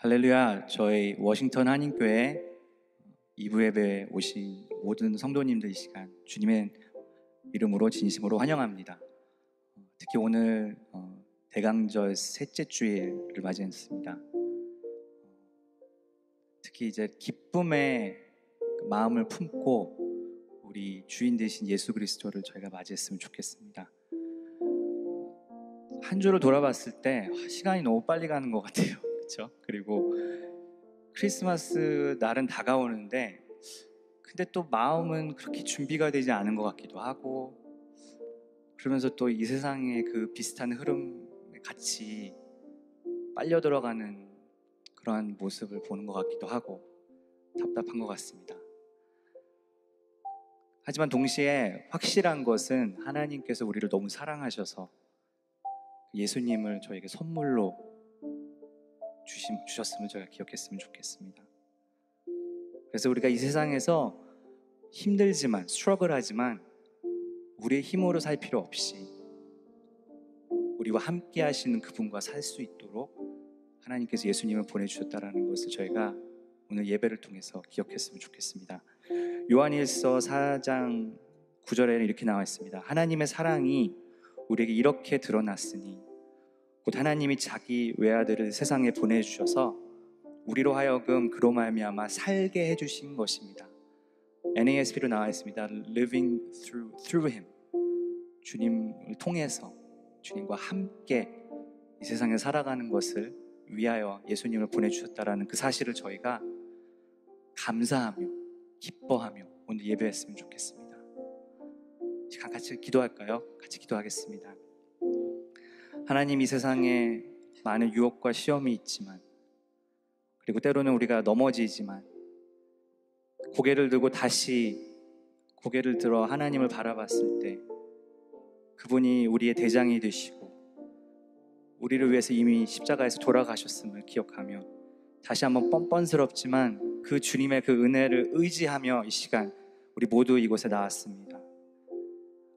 할렐루야. 저희 워싱턴 한인교회 2부 예배에 오신 모든 성도님들 이 시간 주님의 이름으로 진심으로 환영합니다. 특히 오늘 대강절 셋째 주일을 맞이했습니다. 특히 이제 기쁨의 마음을 품고 우리 주인 되신 예수 그리스도를 저희가 맞이했으면 좋겠습니다. 한 주를 돌아봤을 때 시간이 너무 빨리 가는 것 같아요. 그렇죠? 그리고 크리스마스 날은 다가오는데 근데 또 마음은 그렇게 준비가 되지 않은 것 같기도 하고, 그러면서 또 이 세상의 그 비슷한 흐름에 같이 빨려 들어가는 그러한 모습을 보는 것 같기도 하고 답답한 것 같습니다. 하지만 동시에 확실한 것은 하나님께서 우리를 너무 사랑하셔서 예수님을 저에게 선물로 주셨으면 저희가 기억했으면 좋겠습니다. 그래서 우리가 이 세상에서 힘들지만 스트러글하지만 우리의 힘으로 살 필요 없이 우리와 함께 하시는 그분과 살 수 있도록 하나님께서 예수님을 보내주셨다는 것을 저희가 오늘 예배를 통해서 기억했으면 좋겠습니다. 요한일서 4장 9절에는 이렇게 나와 있습니다. 하나님의 사랑이 우리에게 이렇게 드러났으니 곧 하나님이 자기 외아들을 세상에 보내주셔서 우리로 하여금 그로 말미암아 살게 해주신 것입니다. NASB로 나와 있습니다. Living through Him. 주님을 통해서 주님과 함께 이 세상에 살아가는 것을 위하여 예수님을 보내주셨다라는 그 사실을 저희가 감사하며 기뻐하며 오늘 예배했으면 좋겠습니다. 시간 같이 기도할까요? 같이 기도하겠습니다. 하나님, 이 세상에 많은 유혹과 시험이 있지만, 그리고 때로는 우리가 넘어지지만 고개를 들고 다시 고개를 들어 하나님을 바라봤을 때 그분이 우리의 대장이 되시고 우리를 위해서 이미 십자가에서 돌아가셨음을 기억하며 다시 한번 뻔뻔스럽지만 그 주님의 그 은혜를 의지하며 이 시간 우리 모두 이곳에 나왔습니다.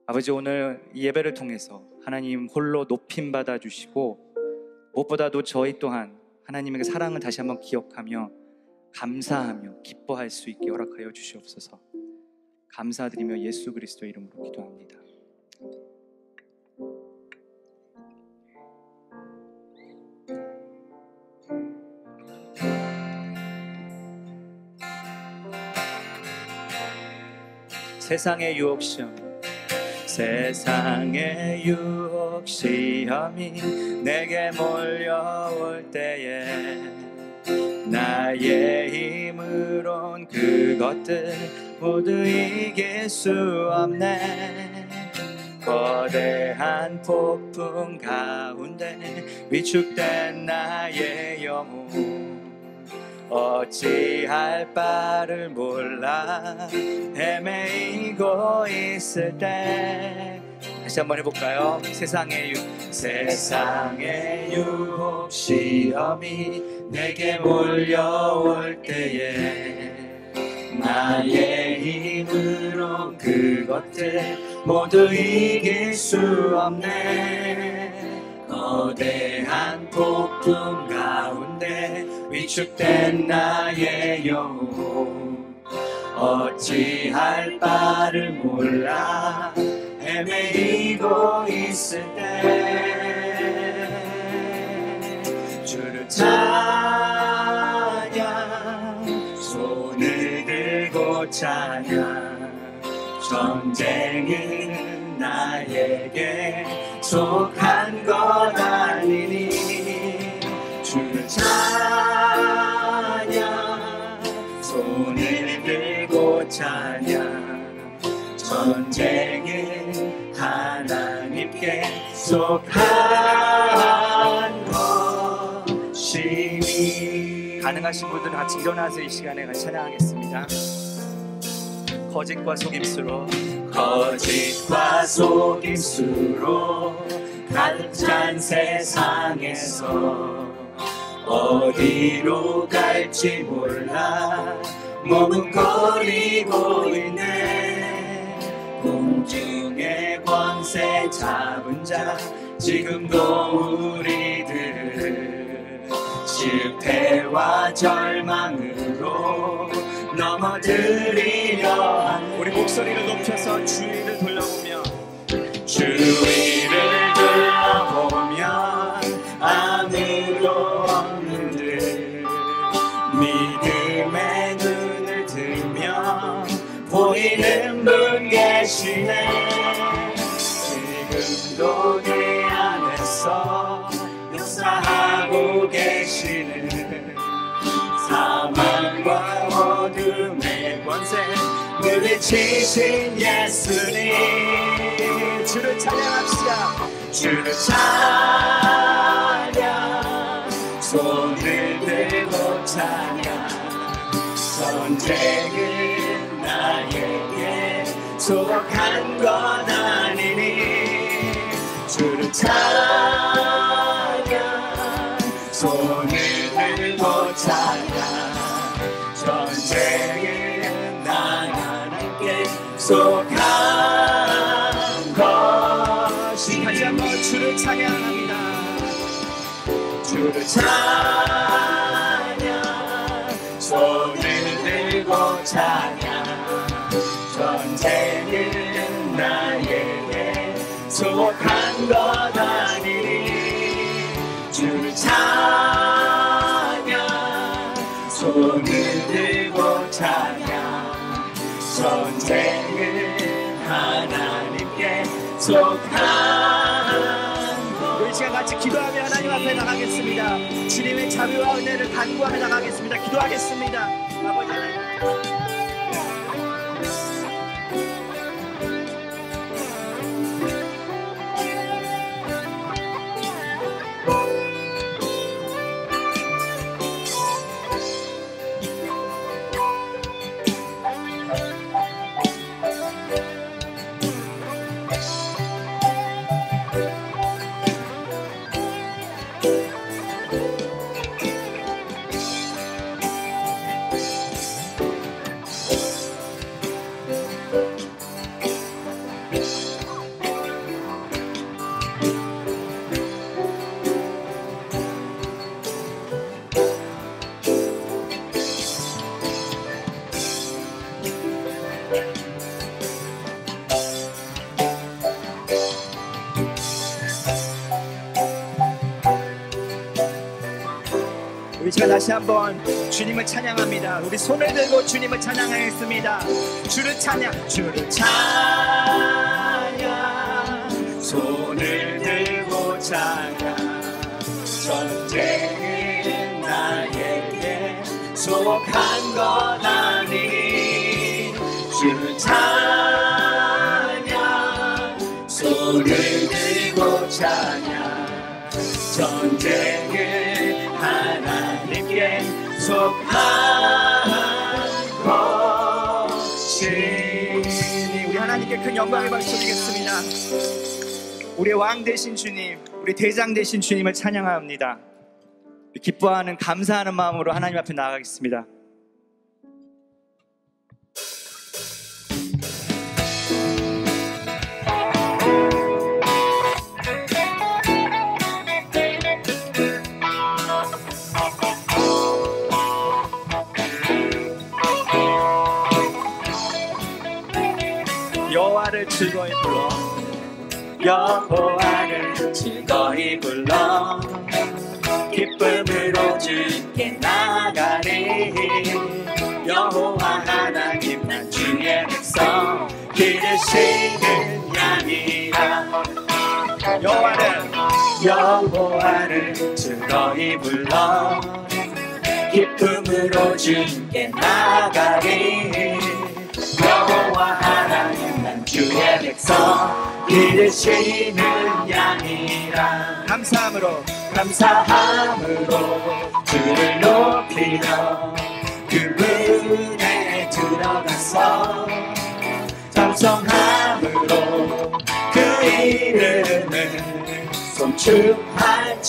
아버지, 오늘 이 예배를 통해서 하나님 홀로 높임 받아주시고 무엇보다도 저희 또한 하나님의 사랑을 다시 한번 기억하며 감사하며 기뻐할 수 있게 허락하여 주시옵소서. 감사드리며 예수 그리스도 이름으로 기도합니다. 세상의 유혹 시험, 세상의 유혹 시험이 내게 몰려올 때에 나의 힘으론 그것들 모두 이길 수 없네. 거대한 폭풍 가운데 위축된 나의 영혼, 어찌할 바를 몰라 헤매이고 있을 때 다시 한번 해볼까요? 세상의 유혹 시험이 내게 몰려올 때에 나의 힘으로 그것들 모두 이길 수 없네. 거대한 폭풍 가운데 위축된 나의 영혼, 어찌할 바를 몰라 헤매이고 있을 때 주를 찬양, 손을 들고 찬양. 전쟁은 나에게 속한 것 아니니 주를 찬양, 손을 들고 찬양. 전쟁은 하나님께 속한 것이니. 가능하신 분들은 같이 일어나서 이 시간에 같이 찬양하겠습니다. 거짓과 속임수로 가득 찬 세상에서 어디로 갈지 몰라 머뭇거리고 있네. 공중의 권세 잡은 자 지금도 우리들 실패와 절망으로 넘어뜨리려 우리 목소리를 높여서 주위를 돌려보며 주위를 둘러보면 아무도 없는 듯 믿음의 눈을 들면 보이는 분 계시네 지금도 내 안에서 역사하고 계시는 사망과 어둠의 권세 물리치신 예수님 주를 찬양합시다 주를 찬양 손을 들고 찬양 전쟁은 나에게 속한 건 아니니 주를 찬양 손을 들고 찬양 전쟁은 나 하나님께 속한 것이 다시 한번 주를 찬양합니다 주를 찬양 손을 들고 찬양 전쟁은 나에게 속한 것 아니니 주를 찬양 손을 들고 찬양 전쟁은 하나님께 속한 것 우리 시간 같이 기도하며 하나님 앞에 나가겠습니다 주님의 자비와 은혜를 간구하며 나가겠습니다 기도하겠습니다 아버지 하나님 우리 시간 다시 한번 주님을 찬양합니다. 우리 손을 들고 주님을 찬양하겠습니다. 주를 찬양, 주를 찬양, 손을 들고 찬양. 전쟁은 나에게 속한 것 아니. 주를 찬양, 손을 들고 찬양. 전쟁은 하나님께 속한 것이니. 우리 하나님께 큰 영광을 바쳐드리겠습니다. 우리의 왕 되신 주님, 우리 대장 되신 주님을 찬양합니다. 기뻐하는 감사하는 마음으로 하나님 앞에 나아가겠습니다. 여호와를 즐거이 불러, 여호와를 즐거이 불러, 기쁨으로 주께 나가리. 여호와 하나님 난 주의 백성, 기르시는 양이라. 여호와를 즐거이 불러, 기쁨으로 주께 나가리. 여호와 하나님 난 주의 백성, 기르시는 양이라. 감사함으로 주를 높이며 그 문에 들어가서 찬송함으로 그 이름을 송축할지어다.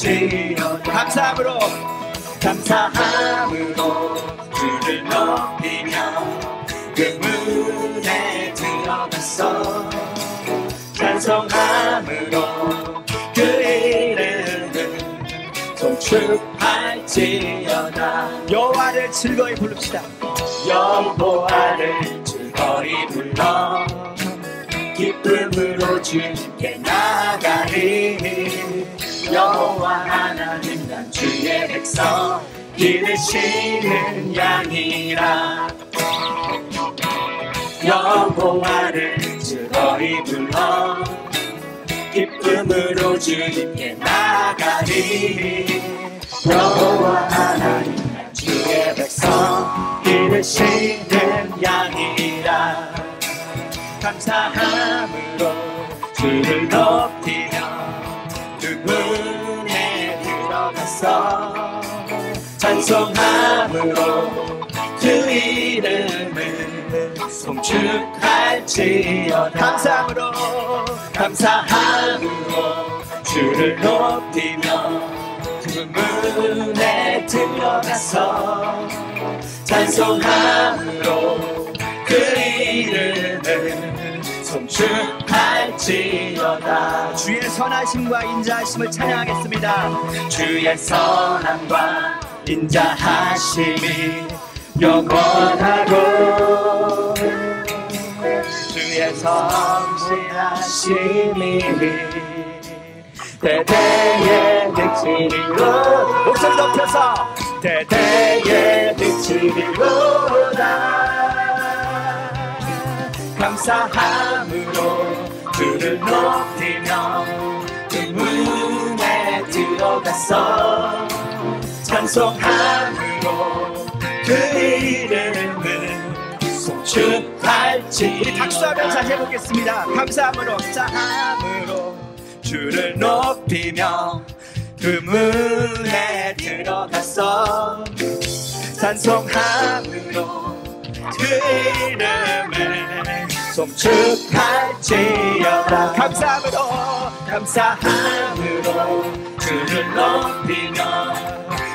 감사함으로 주를 높이며 그 문에 들어가서 찬송함으로 그 이름을 송축할지어다. 할지어다. 여호와를 즐거이 부릅시다. 여호와를 즐거이 불러 기쁨으로 주님께 나가리. 여호와 하나님 난 주의 백성 기르시는 양이라. 여호와를 즐거이 불러 기쁨으로 주님께 나가리. 여호와 하나님 난 주의 백성 기르시는 양이라. 감사함으로 주를 높이며 그 문에 들어가서 찬송함으로 그 이름을 송축할지어다. 감사함으로 주를 높이며 그 문에 들어가서 찬송함으로 그 이름을 송축할지어다. 주의 선하심과 인자하심을 찬양하겠습니다. 주의 선함과 인자하심이 영원하고 주의 성실하심이 대대에 그치리로다. 목소리 높여서 대대에 그치리로다. 감사함으로 주를 높이며 그 문에 들어가서 찬송함으로 그 이름을 송축할지. 우리 박수하면서 해보겠습니다. 감사함으로 주를 높이며 그 문에 들어가서 찬송함으로 그 이름을 송축할지어다. 감사함으로 주를 높이며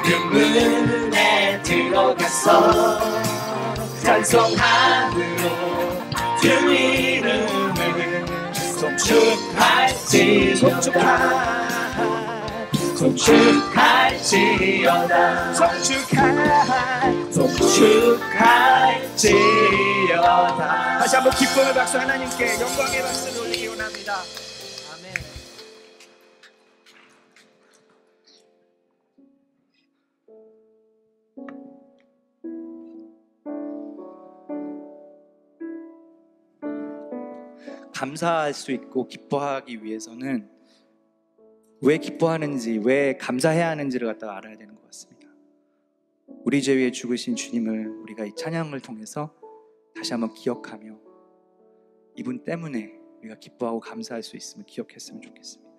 그 문에 들어가서 찬송함으로 그 이름을 송축할지어다. 송축할지어다. 다시 한번 기쁨의 박수, 하나님께 영광의 박수를 올리기 원합니다. 아멘. 감사할 수 있고 기뻐하기 위해서는 왜 기뻐하는지, 왜 감사해야 하는지를 갖다가 알아야 되는 것 같습니다. 우리 죄 위에 죽으신 주님을 우리가 이 찬양을 통해서 다시 한번 기억하며 이분 때문에 우리가 기뻐하고 감사할 수 있음을 기억했으면 좋겠습니다.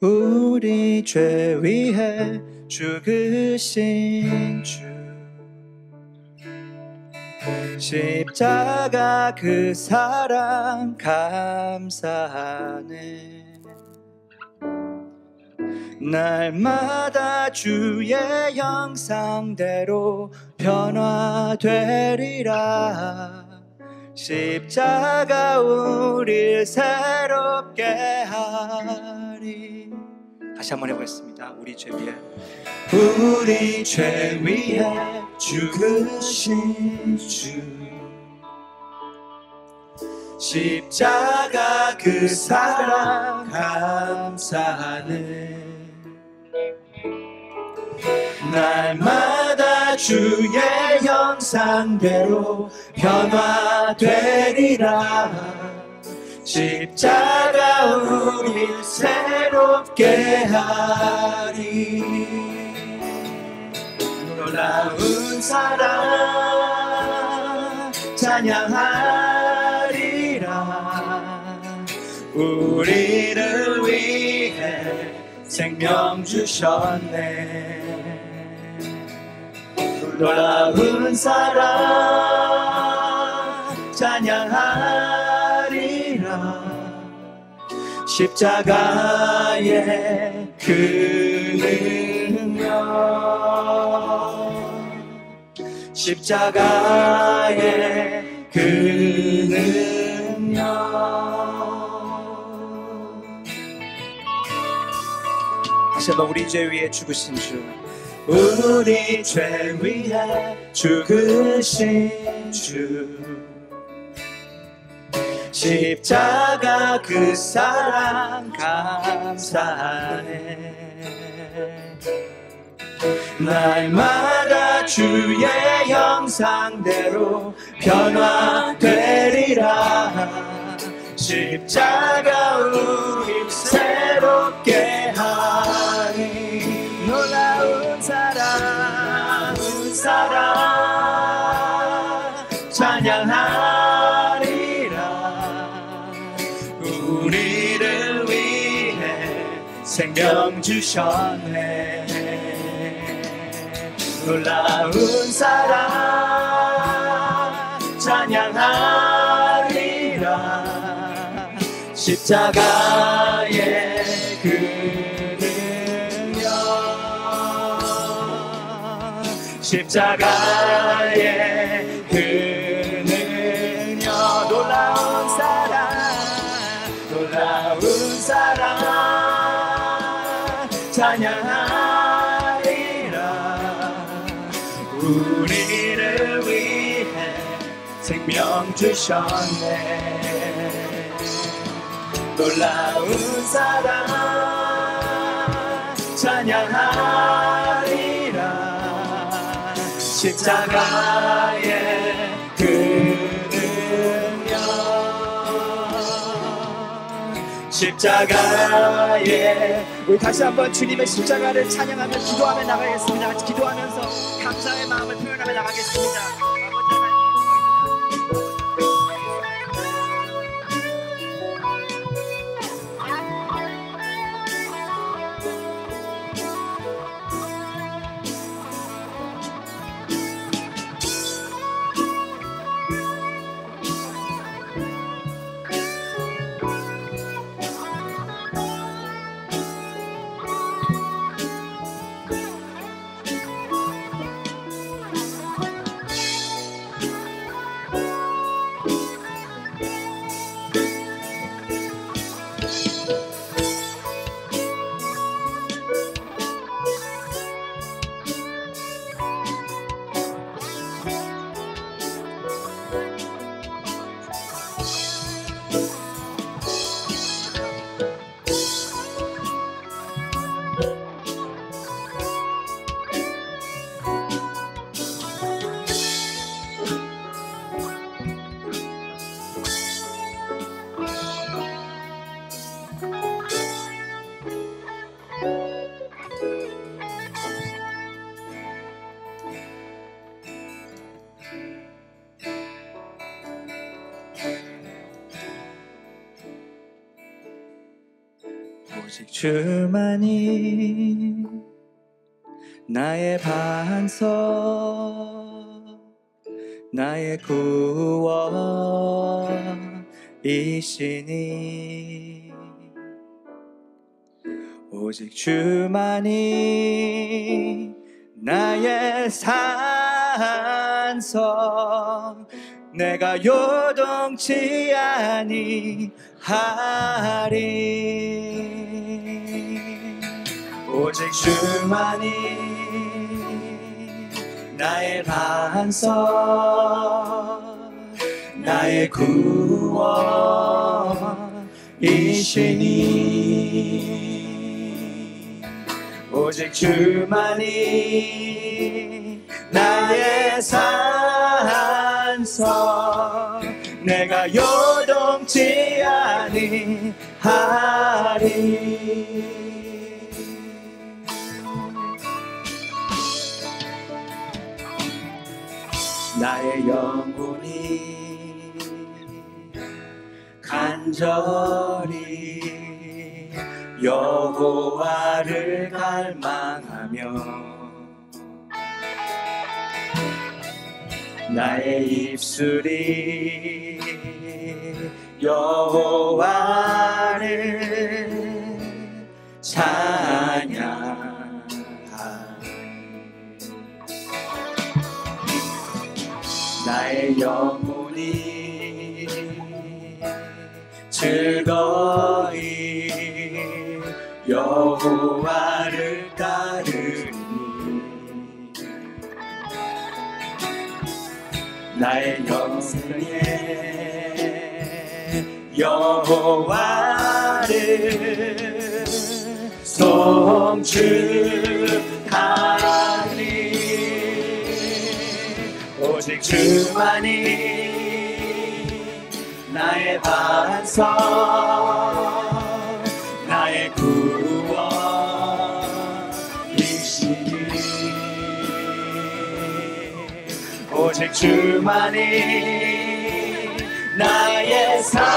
우리 죄 위에 죽으신 주, 십자가 그 사랑 감사하네. 날마다 주의 형상대로 변화되리라. 십자가 우릴 새롭게 하리. 다시 한번 해보겠습니다. 우리 죄 위에 죽으신 주, 십자가 그 사랑 감사하네. 날마다 주의 형상대로 변화되리라. 십자가 우릴 새롭게 하리. 놀라운 사랑 찬양하리라. 우리를 위해 생명 주셨네. 놀라운 사랑 찬양하리라. 십자가의 그 능력, 십자가의 그 능력, 다시 한번 우리 죄 위에 죽으신 주, 우리 죄 위에 죽으신 주, 십자가 그 사랑 감사해. 날마다 주의 형상대로 변화되리라. 십자가 우리 새롭게 하니. 놀라운 사랑 찬양하리라. 우리를 위해 생명 주셨네. 놀라운 사랑 찬양하리라. 십자가의 그 능력, 십자가의 그 능력. 놀라운 사랑 찬양하리라. 우리를 위해 생명 주셨네. 놀라운 사랑 찬양하리라. 십자가의 그 능력, 십자가의. 우리 다시 한번 주님의 십자가를 찬양하며 기도하며 나가겠습니다. 기도하면서 감사의 마음을 표현하며 나가겠습니다. 아버지 하나님, 오직 주만이 나의 반석, 나의 구원이시니. 오직 주만이 나의 산성, 내가 요동치 아니하리. 오직 주만이 나의 반석, 나의 구원이시니. 오직 주만이 나의 산성, 내가 요동치 아니하리. 나의 영혼이 간절히 여호와를 갈망하며, 나의 입술이 여호와를 찬양하리. 나의 영혼이 즐거이 여호와를 나의 영생의 여호와를 송축하리. 오직 주만이 나의 반석, 나의 구원이시니. 오직 주만이 나의 산성,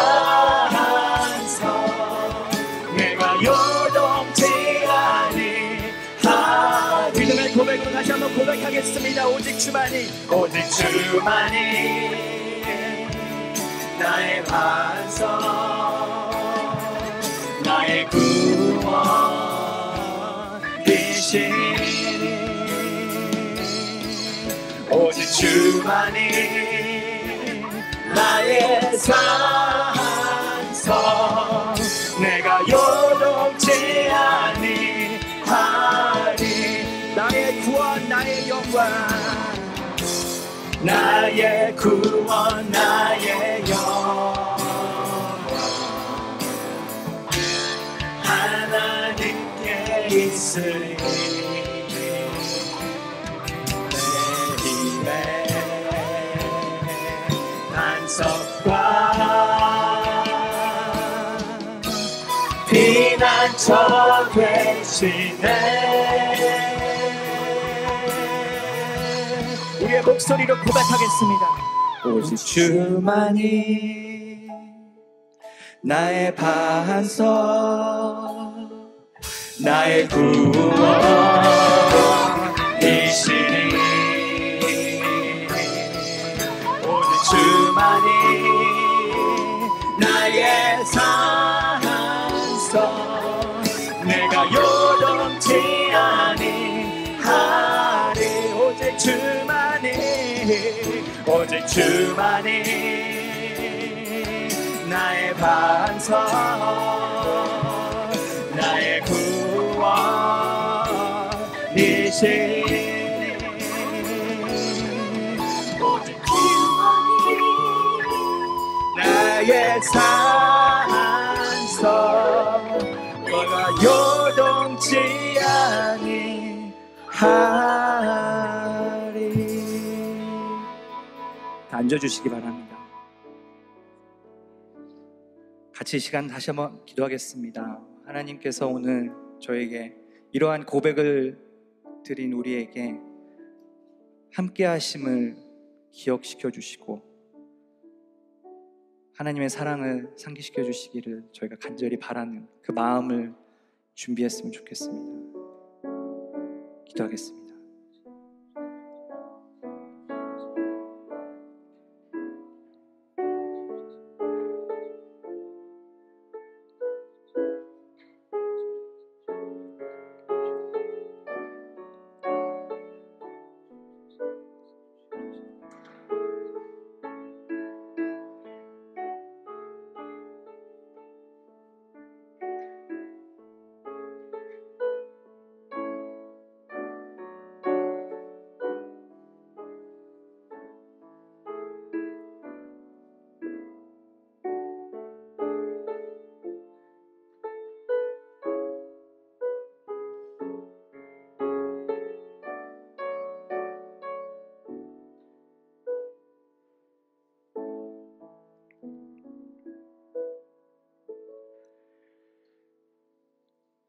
내가 요동치 아니하리. 믿음의 고백으로 다시 한번 고백하겠습니다. 오직 주만이, 오직 주만이 나의 반석, 나의 구원이시니. 오직 주만이 나의 산성, 내가 요동치 아니하리. 나의 구원, 나의 영광, 나의 구원, 나의 영광, 하나님께 있으리. 내 힘의 반석과 피난처 되시네. 우리의 목소리로 고백하겠습니다. 오직 주만이 나의 반석, 나의 구원이시니. 오직 주만이 나의 산성, 내가 요동치 아니하리. 오직 주만이, 오직 주만이 나의 반석, 나의 구원이시니. 오직 주만이 나의 산성, 내가 요동치 아니하리. 앉아주시기 바랍니다. 같이 이 시간 다시 한번 기도하겠습니다. 하나님께서 오늘 저에게 이러한 고백을 드린 우리에게 함께 하심을 기억시켜 주시고 하나님의 사랑을 상기시켜 주시기를 저희가 간절히 바라는 그 마음을 준비했으면 좋겠습니다. 기도하겠습니다.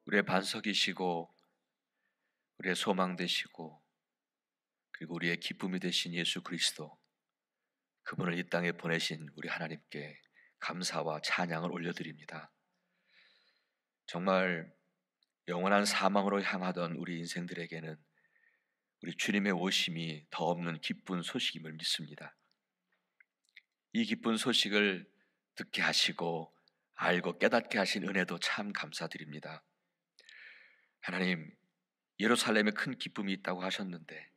우리의 반석이시고 우리의 소망 되시고 그리고 우리의 기쁨이 되신 예수 그리스도, 그분을 이 땅에 보내신 우리 하나님께 감사와 찬양을 올려드립니다. 정말 영원한 사망으로 향하던 우리 인생들에게는 우리 주님의 오심이 더 없는 기쁜 소식임을 믿습니다. 이 기쁜 소식을 듣게 하시고 알고 깨닫게 하신 은혜도 참 감사드립니다. 하나님, 예루살렘에 큰 기쁨이 있다고 하셨는데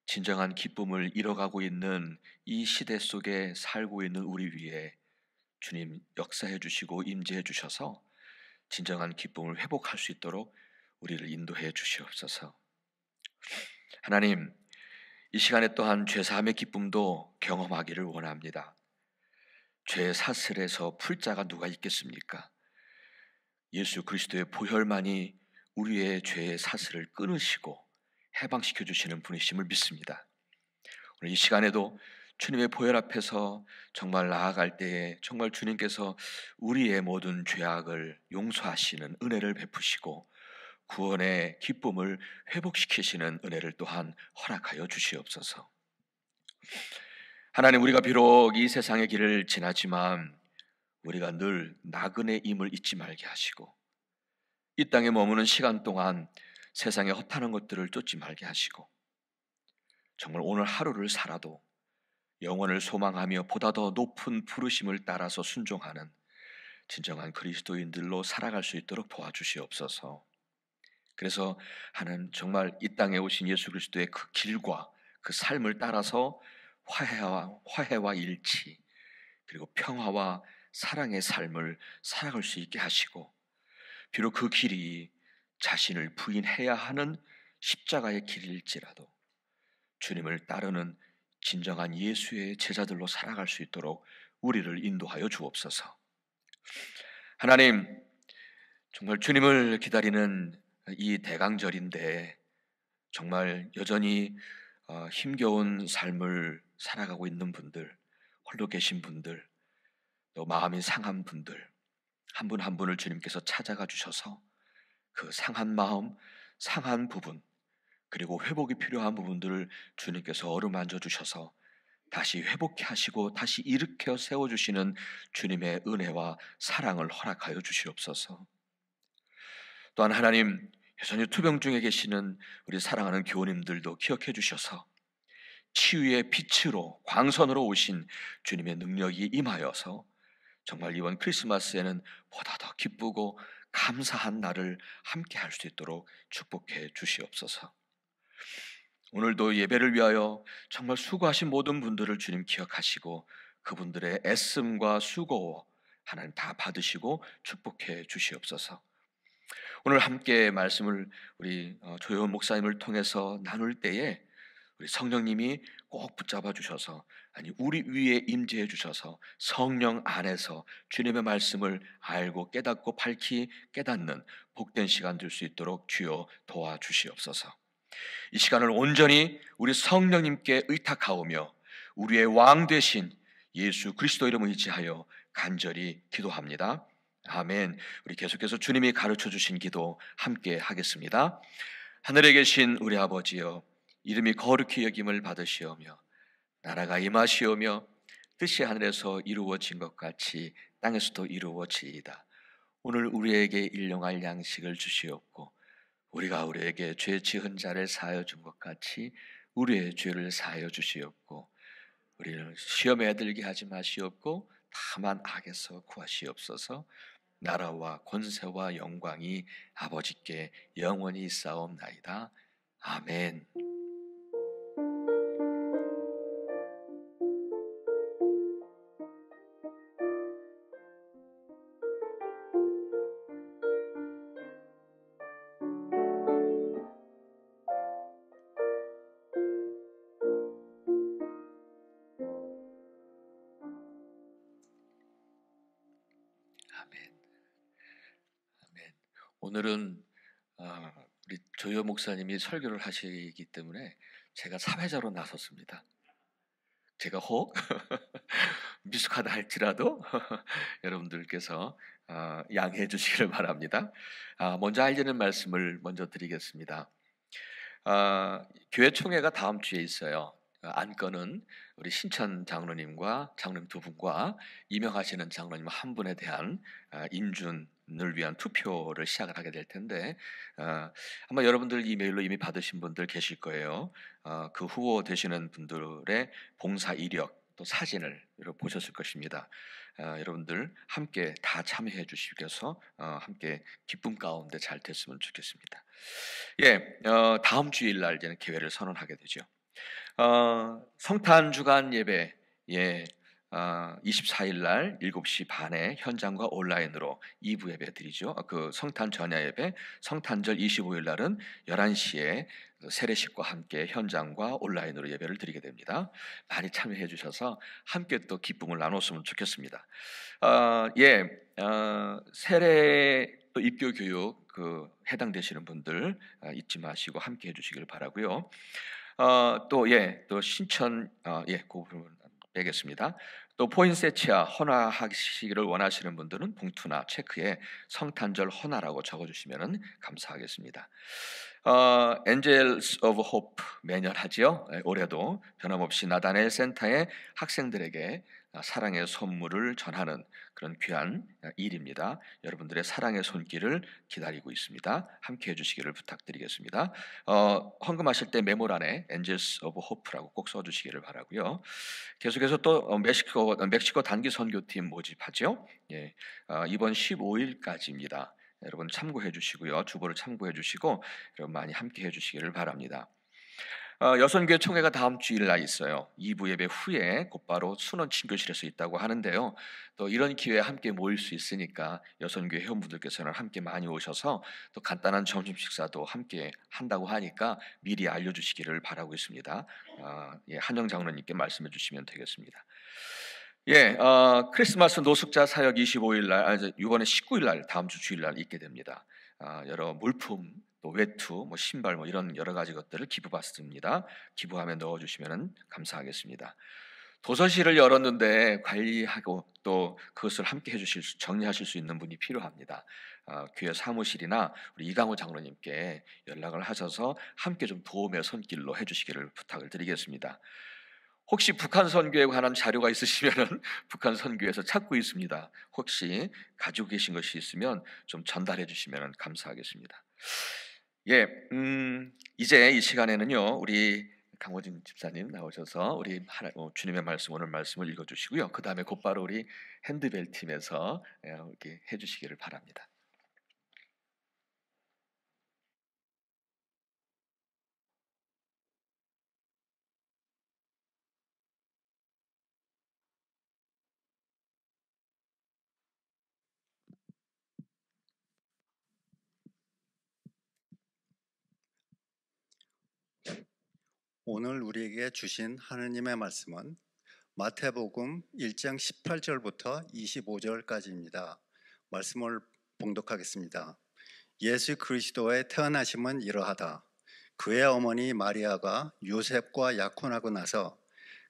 진정한 기쁨을 잃어가고 있는 이 시대 속에 살고 있는 우리 위에 주님 역사해 주시고 임재해 주셔서 진정한 기쁨을 회복할 수 있도록 우리를 인도해 주시옵소서. 하나님, 이 시간에 또한 죄사함의 기쁨도 경험하기를 원합니다. 죄의 사슬에서 풀 자가 누가 있겠습니까? 예수 그리스도의 보혈만이 우리의 죄의 사슬을 끊으시고 해방시켜 주시는 분이심을 믿습니다. 오늘 이 시간에도 주님의 보혈 앞에서 정말 나아갈 때에 정말 주님께서 우리의 모든 죄악을 용서하시는 은혜를 베푸시고 구원의 기쁨을 회복시키시는 은혜를 또한 허락하여 주시옵소서. 하나님, 우리가 비록 이 세상의 길을 지나지만 우리가 늘 나그네임을 잊지 말게 하시고 이 땅에 머무는 시간 동안 세상의 허탄한 것들을 쫓지 말게 하시고 정말 오늘 하루를 살아도 영원을 소망하며 보다 더 높은 부르심을 따라서 순종하는 진정한 그리스도인들로 살아갈 수 있도록 도와주시옵소서. 그래서 하나님, 정말 이 땅에 오신 예수 그리스도의 그 길과 그 삶을 따라서 화해와 일치 그리고 평화와 사랑의 삶을 살아갈 수 있게 하시고, 비록 그 길이 자신을 부인해야 하는 십자가의 길일지라도 주님을 따르는 진정한 예수의 제자들로 살아갈 수 있도록 우리를 인도하여 주옵소서. 하나님, 정말 주님을 기다리는 이 대강절인데 정말 여전히 힘겨운 삶을 살아가고 있는 분들, 홀로 계신 분들, 또 마음이 상한 분들 한 분 한 분을 주님께서 찾아가 주셔서 그 상한 마음, 상한 부분 그리고 회복이 필요한 부분들을 주님께서 어루만져 주셔서 다시 회복케 하시고 다시 일으켜 세워주시는 주님의 은혜와 사랑을 허락하여 주시옵소서. 또한 하나님, 여전히 투병 중에 계시는 우리 사랑하는 교우님들도 기억해 주셔서 치유의 빛으로 광선으로 오신 주님의 능력이 임하여서 정말 이번 크리스마스에는 보다 더 기쁘고 감사한 날을 함께 할 수 있도록 축복해 주시옵소서. 오늘도 예배를 위하여 정말 수고하신 모든 분들을 주님 기억하시고 그분들의 애씀과 수고 하나님 다 받으시고 축복해 주시옵소서. 오늘 함께 말씀을 우리 조효원 목사님을 통해서 나눌 때에 우리 성령님이 꼭 붙잡아 주셔서 우리 위에 임재해 주셔서 성령 안에서 주님의 말씀을 알고 깨닫고 밝히 깨닫는 복된 시간 될 수 있도록 주여 도와주시옵소서. 이 시간을 온전히 우리 성령님께 의탁하오며 우리의 왕 되신 예수 그리스도 이름을 의지하여 간절히 기도합니다. 아멘. 우리 계속해서 주님이 가르쳐 주신 기도 함께 하겠습니다. 하늘에 계신 우리 아버지여, 이름이 거룩히 여김을 받으시오며 나라가 임하시오며 뜻이 하늘에서 이루어진 것 같이 땅에서도 이루어지이다. 오늘 우리에게 일용할 양식을 주시옵고 우리가 우리에게 죄 지은 자를 사하여 준 것 같이 우리의 죄를 사하여 주시옵고 우리를 시험에 들게 하지 마시옵고 다만 악에서 구하시옵소서. 나라와 권세와 영광이 아버지께 영원히 있사옵나이다. 아멘. 오늘은 우리 조효 목사님이 설교를 하시기 때문에 제가 사회자로 나섰습니다. 제가 혹 미숙하다 할지라도 여러분들께서 양해해 주시기를 바랍니다. 먼저 알리는 말씀을 먼저 드리겠습니다. 교회 총회가 다음 주에 있어요. 안건은 우리 신천 장로님과 장로님 두 분과 임명하시는 장로님 한 분에 대한 인준을 위한 투표를 시작을 하게 될 텐데 아마 여러분들 이메일로 이미 받으신 분들 계실 거예요. 그 후보 되시는 분들의 봉사 이력 또 사진을 보셨을 것입니다. 여러분들 함께 다 참여해 주시면서 함께 기쁨 가운데 잘 됐으면 좋겠습니다. 다음 주일 날 이제는 개회를 선언하게 되죠. 성탄 주간 예배 24일 날 7시 반에 현장과 온라인으로 2부 예배 드리죠. 그 성탄 전야 예배, 성탄절 25일 날은 11시에 세례식과 함께 현장과 온라인으로 예배를 드리게 됩니다. 많이 참여해 주셔서 함께 또 기쁨을 나눴으면 좋겠습니다. 세례 또 입교 교육 그 해당되시는 분들 잊지 마시고 함께 해주시길 바라고요. 또 신천 그 부분 빼겠습니다. 또 포인세치아 헌화하시기를 원하시는 분들은 봉투나 체크에 성탄절 헌화라고 적어주시면 감사하겠습니다. Angels of Hope 매년 하지요. 올해도 변함없이 나다넬 센터의 학생들에게 사랑의 선물을 전하는 그런 귀한 일입니다. 여러분들의 사랑의 손길을 기다리고 있습니다. 함께 해주시기를 부탁드리겠습니다. 헌금하실 때 메모란에 Angels of Hope라고 꼭 써주시기를 바라고요. 계속해서 또 멕시코 단기 선교팀 모집하죠. 이번 15일까지입니다. 여러분 참고해 주시고요. 주보를 참고해 주시고 여러분 많이 함께 해 주시기를 바랍니다. 여선교회 총회가 다음 주일 날 있어요. 2부 예배 후에 곧바로 순원 친교실에서 있다고 하는데요. 또 이런 기회에 함께 모일 수 있으니까 여선교회 회원분들께서는 함께 많이 오셔서 또 간단한 점심 식사도 함께 한다고 하니까 미리 알려주시기를 바라고 있습니다. 한영 장로님께 말씀해 주시면 되겠습니다. 크리스마스 노숙자 사역 25일 날, 이번에 19일 날 다음 주 주일 날 있게 됩니다. 여러 물품, 또 외투, 신발 이런 여러 가지 것들을 기부받습니다. 기부하면 넣어주시면 감사하겠습니다. 도서실을 열었는데 관리하고 또 그것을 함께 해주실 정리하실 수 있는 분이 필요합니다. 교회 사무실이나 우리 이강호 장로님께 연락을 하셔서 함께 좀 도움의 손길로 해주시기를 부탁을 드리겠습니다. 혹시 북한 선교에 관한 자료가 있으시면 북한 선교에서 찾고 있습니다. 혹시 가지고 계신 것이 있으면 좀 전달해 주시면 감사하겠습니다. 이제 이 시간에는요 우리 강호진 집사님 나오셔서 우리 주님의 말씀 오늘 말씀을 읽어주시고요. 그 다음에 곧바로 우리 핸드벨 팀에서 이렇게 해주시기를 바랍니다. 오늘 우리에게 주신 하느님의 말씀은 마태복음 1장 18절부터 25절까지입니다. 말씀을 봉독하겠습니다. 예수 그리스도의 태어나심은 이러하다. 그의 어머니 마리아가 요셉과 약혼하고 나서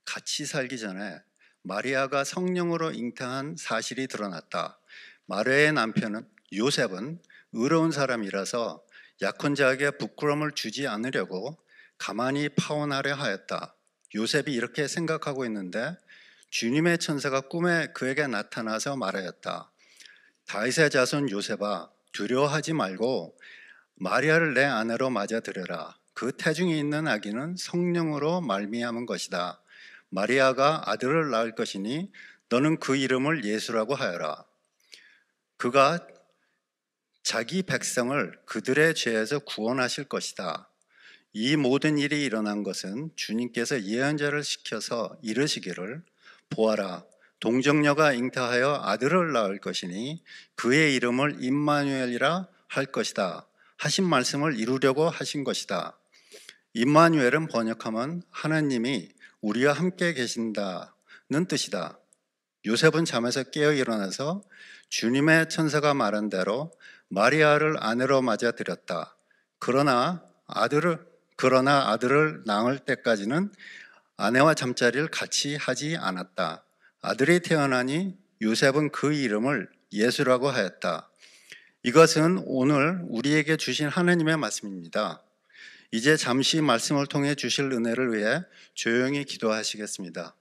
같이 살기 전에 마리아가 성령으로 잉태한 사실이 드러났다. 마리아의 남편은 요셉은 의로운 사람이라서 약혼자에게 부끄러움을 주지 않으려고 가만히 파혼하려 하였다. 요셉이 이렇게 생각하고 있는데 주님의 천사가 꿈에 그에게 나타나서 말하였다. 다윗의 자손 요셉아, 두려워하지 말고 마리아를 내 아내로 맞아들여라. 그 태중에 있는 아기는 성령으로 말미암은 것이다. 마리아가 아들을 낳을 것이니 너는 그 이름을 예수라고 하여라. 그가 자기 백성을 그들의 죄에서 구원하실 것이다. 이 모든 일이 일어난 것은 주님께서 예언자를 시켜서 이르시기를 보아라, 동정녀가 잉태하여 아들을 낳을 것이니 그의 이름을 임마누엘이라 할 것이다 하신 말씀을 이루려고 하신 것이다. 임마누엘은 번역하면 하나님이 우리와 함께 계신다는 뜻이다. 요셉은 잠에서 깨어 일어나서 주님의 천사가 말한 대로 마리아를 아내로 맞아들였다. 그러나 아들을 낳을 때까지는 아내와 잠자리를 같이 하지 않았다. 아들이 태어나니 요셉은 그 이름을 예수라고 하였다. 이것은 오늘 우리에게 주신 하나님의 말씀입니다. 이제 잠시 말씀을 통해 주실 은혜를 위해 조용히 기도하시겠습니다.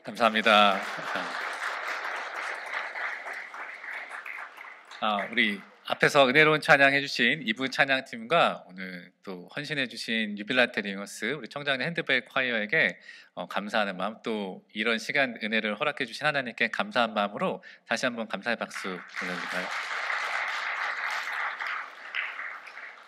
감사합니다. 우리 앞에서 은혜로운 찬양해 주신 이부 찬양팀과 오늘 또 헌신해 주신 유빌라테 링어스 우리 청장님 핸드벨 콰이어에게 감사하는 마음, 또 이런 시간 은혜를 허락해 주신 하나님께 감사한 마음으로 다시 한번 감사의 박수 보내드릴까요?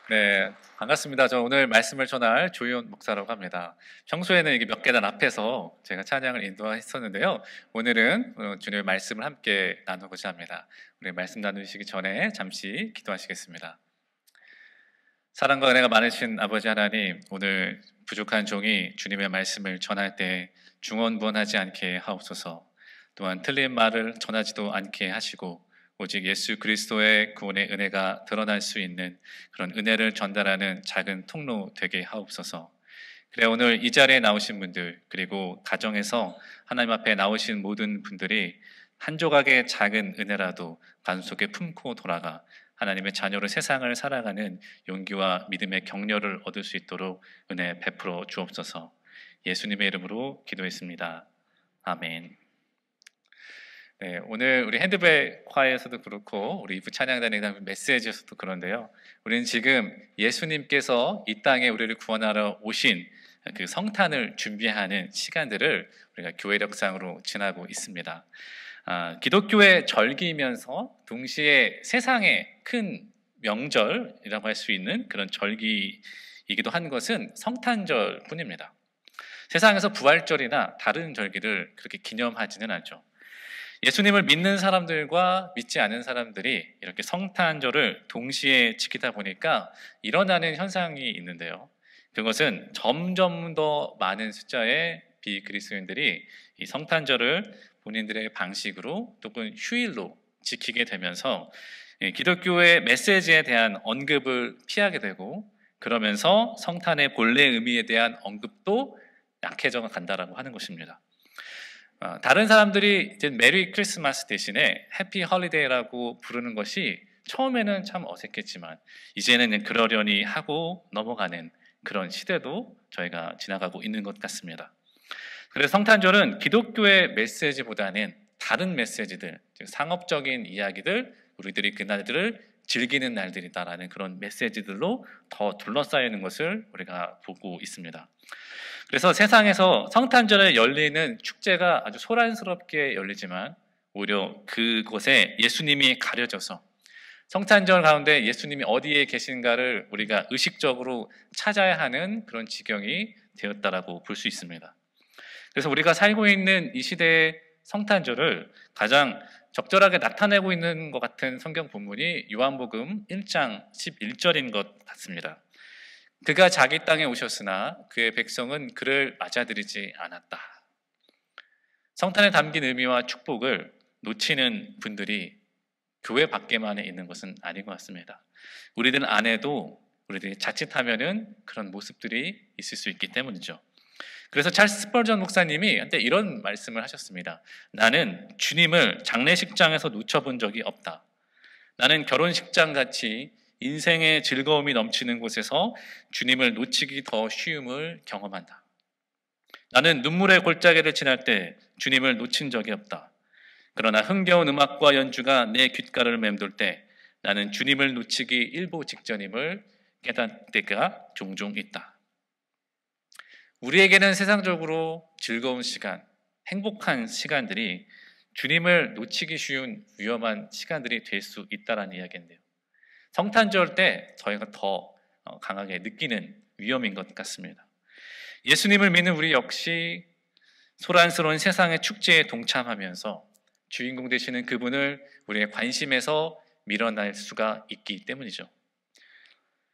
네, 반갑습니다. 저 오늘 말씀을 전할 조희원 목사라고 합니다. 평소에는 이게 몇 계단 앞에서 제가 찬양을 인도했었는데요. 오늘은 주님의 말씀을 함께 나누고자 합니다. 우리 말씀 나누시기 전에 잠시 기도하시겠습니다. 사랑과 은혜가 많으신 아버지 하나님, 오늘 부족한 종이 주님의 말씀을 전할 때 중언부언하지 않게 하옵소서. 또한 틀린 말을 전하지도 않게 하시고 오직 예수 그리스도의 구원의 은혜가 드러날 수 있는 그런 은혜를 전달하는 작은 통로 되게 하옵소서. 그래, 오늘 이 자리에 나오신 분들, 그리고 가정에서 하나님 앞에 나오신 모든 분들이 한 조각의 작은 은혜라도 가슴속에 품고 돌아가 하나님의 자녀로 세상을 살아가는 용기와 믿음의 격려를 얻을 수 있도록 은혜 베풀어 주옵소서. 예수님의 이름으로 기도했습니다. 아멘. 네, 오늘 우리 핸드벨 콰이에서도 그렇고 우리 이부 찬양단의 메시지에서도 그런데요, 우리는 지금 예수님께서 이 땅에 우리를 구원하러 오신 그 성탄을 준비하는 시간들을 우리가 교회 력상으로 지나고 있습니다. 기독교의 절기이면서 동시에 세상의 큰 명절이라고 할 수 있는 그런 절기이기도 한 것은 성탄절 뿐입니다. 세상에서 부활절이나 다른 절기를 그렇게 기념하지는 않죠. 예수님을 믿는 사람들과 믿지 않은 사람들이 이렇게 성탄절을 동시에 지키다 보니까 일어나는 현상이 있는데요, 그것은 점점 더 많은 숫자의 비그리스도인들이 이 성탄절을 본인들의 방식으로 또는 휴일로 지키게 되면서 기독교의 메시지에 대한 언급을 피하게 되고, 그러면서 성탄의 본래 의미에 대한 언급도 약해져 간다라고 하는 것입니다. 다른 사람들이 이제 메리 크리스마스 대신에 해피 홀리데이라고 부르는 것이 처음에는 참 어색했지만 이제는 그러려니 하고 넘어가는 그런 시대도 저희가 지나가고 있는 것 같습니다. 그래서 성탄절은 기독교의 메시지보다는 다른 메시지들, 즉 상업적인 이야기들, 우리들이 그날들을 즐기는 날들이다라는 그런 메시지들로 더 둘러싸이는 것을 우리가 보고 있습니다. 그래서 세상에서 성탄절에 열리는 축제가 아주 소란스럽게 열리지만 오히려 그곳에 예수님이 가려져서 성탄절 가운데 예수님이 어디에 계신가를 우리가 의식적으로 찾아야 하는 그런 지경이 되었다라고 볼 수 있습니다. 그래서 우리가 살고 있는 이 시대의 성탄절을 가장 적절하게 나타내고 있는 것 같은 성경 본문이 요한복음 1장 11절인 것 같습니다. 그가 자기 땅에 오셨으나 그의 백성은 그를 맞아들이지 않았다. 성탄에 담긴 의미와 축복을 놓치는 분들이 교회 밖에만 있는 것은 아닌 것 같습니다. 우리들 안에도 우리들이 자칫하면은 그런 모습들이 있을 수 있기 때문이죠. 그래서 찰스 스펄전 목사님이 한때 이런 말씀을 하셨습니다. 나는 주님을 장례식장에서 놓쳐본 적이 없다. 나는 결혼식장 같이 인생의 즐거움이 넘치는 곳에서 주님을 놓치기 더 쉬움을 경험한다. 나는 눈물의 골짜기를 지날 때 주님을 놓친 적이 없다. 그러나 흥겨운 음악과 연주가 내 귓가를 맴돌 때 나는 주님을 놓치기 일보 직전임을 깨닫을 때가 종종 있다. 우리에게는 세상적으로 즐거운 시간, 행복한 시간들이 주님을 놓치기 쉬운 위험한 시간들이 될 수 있다는 이야기인데요, 성탄절 때 저희가 더 강하게 느끼는 위험인 것 같습니다. 예수님을 믿는 우리 역시 소란스러운 세상의 축제에 동참하면서 주인공 되시는 그분을 우리의 관심에서 밀어낼 수가 있기 때문이죠.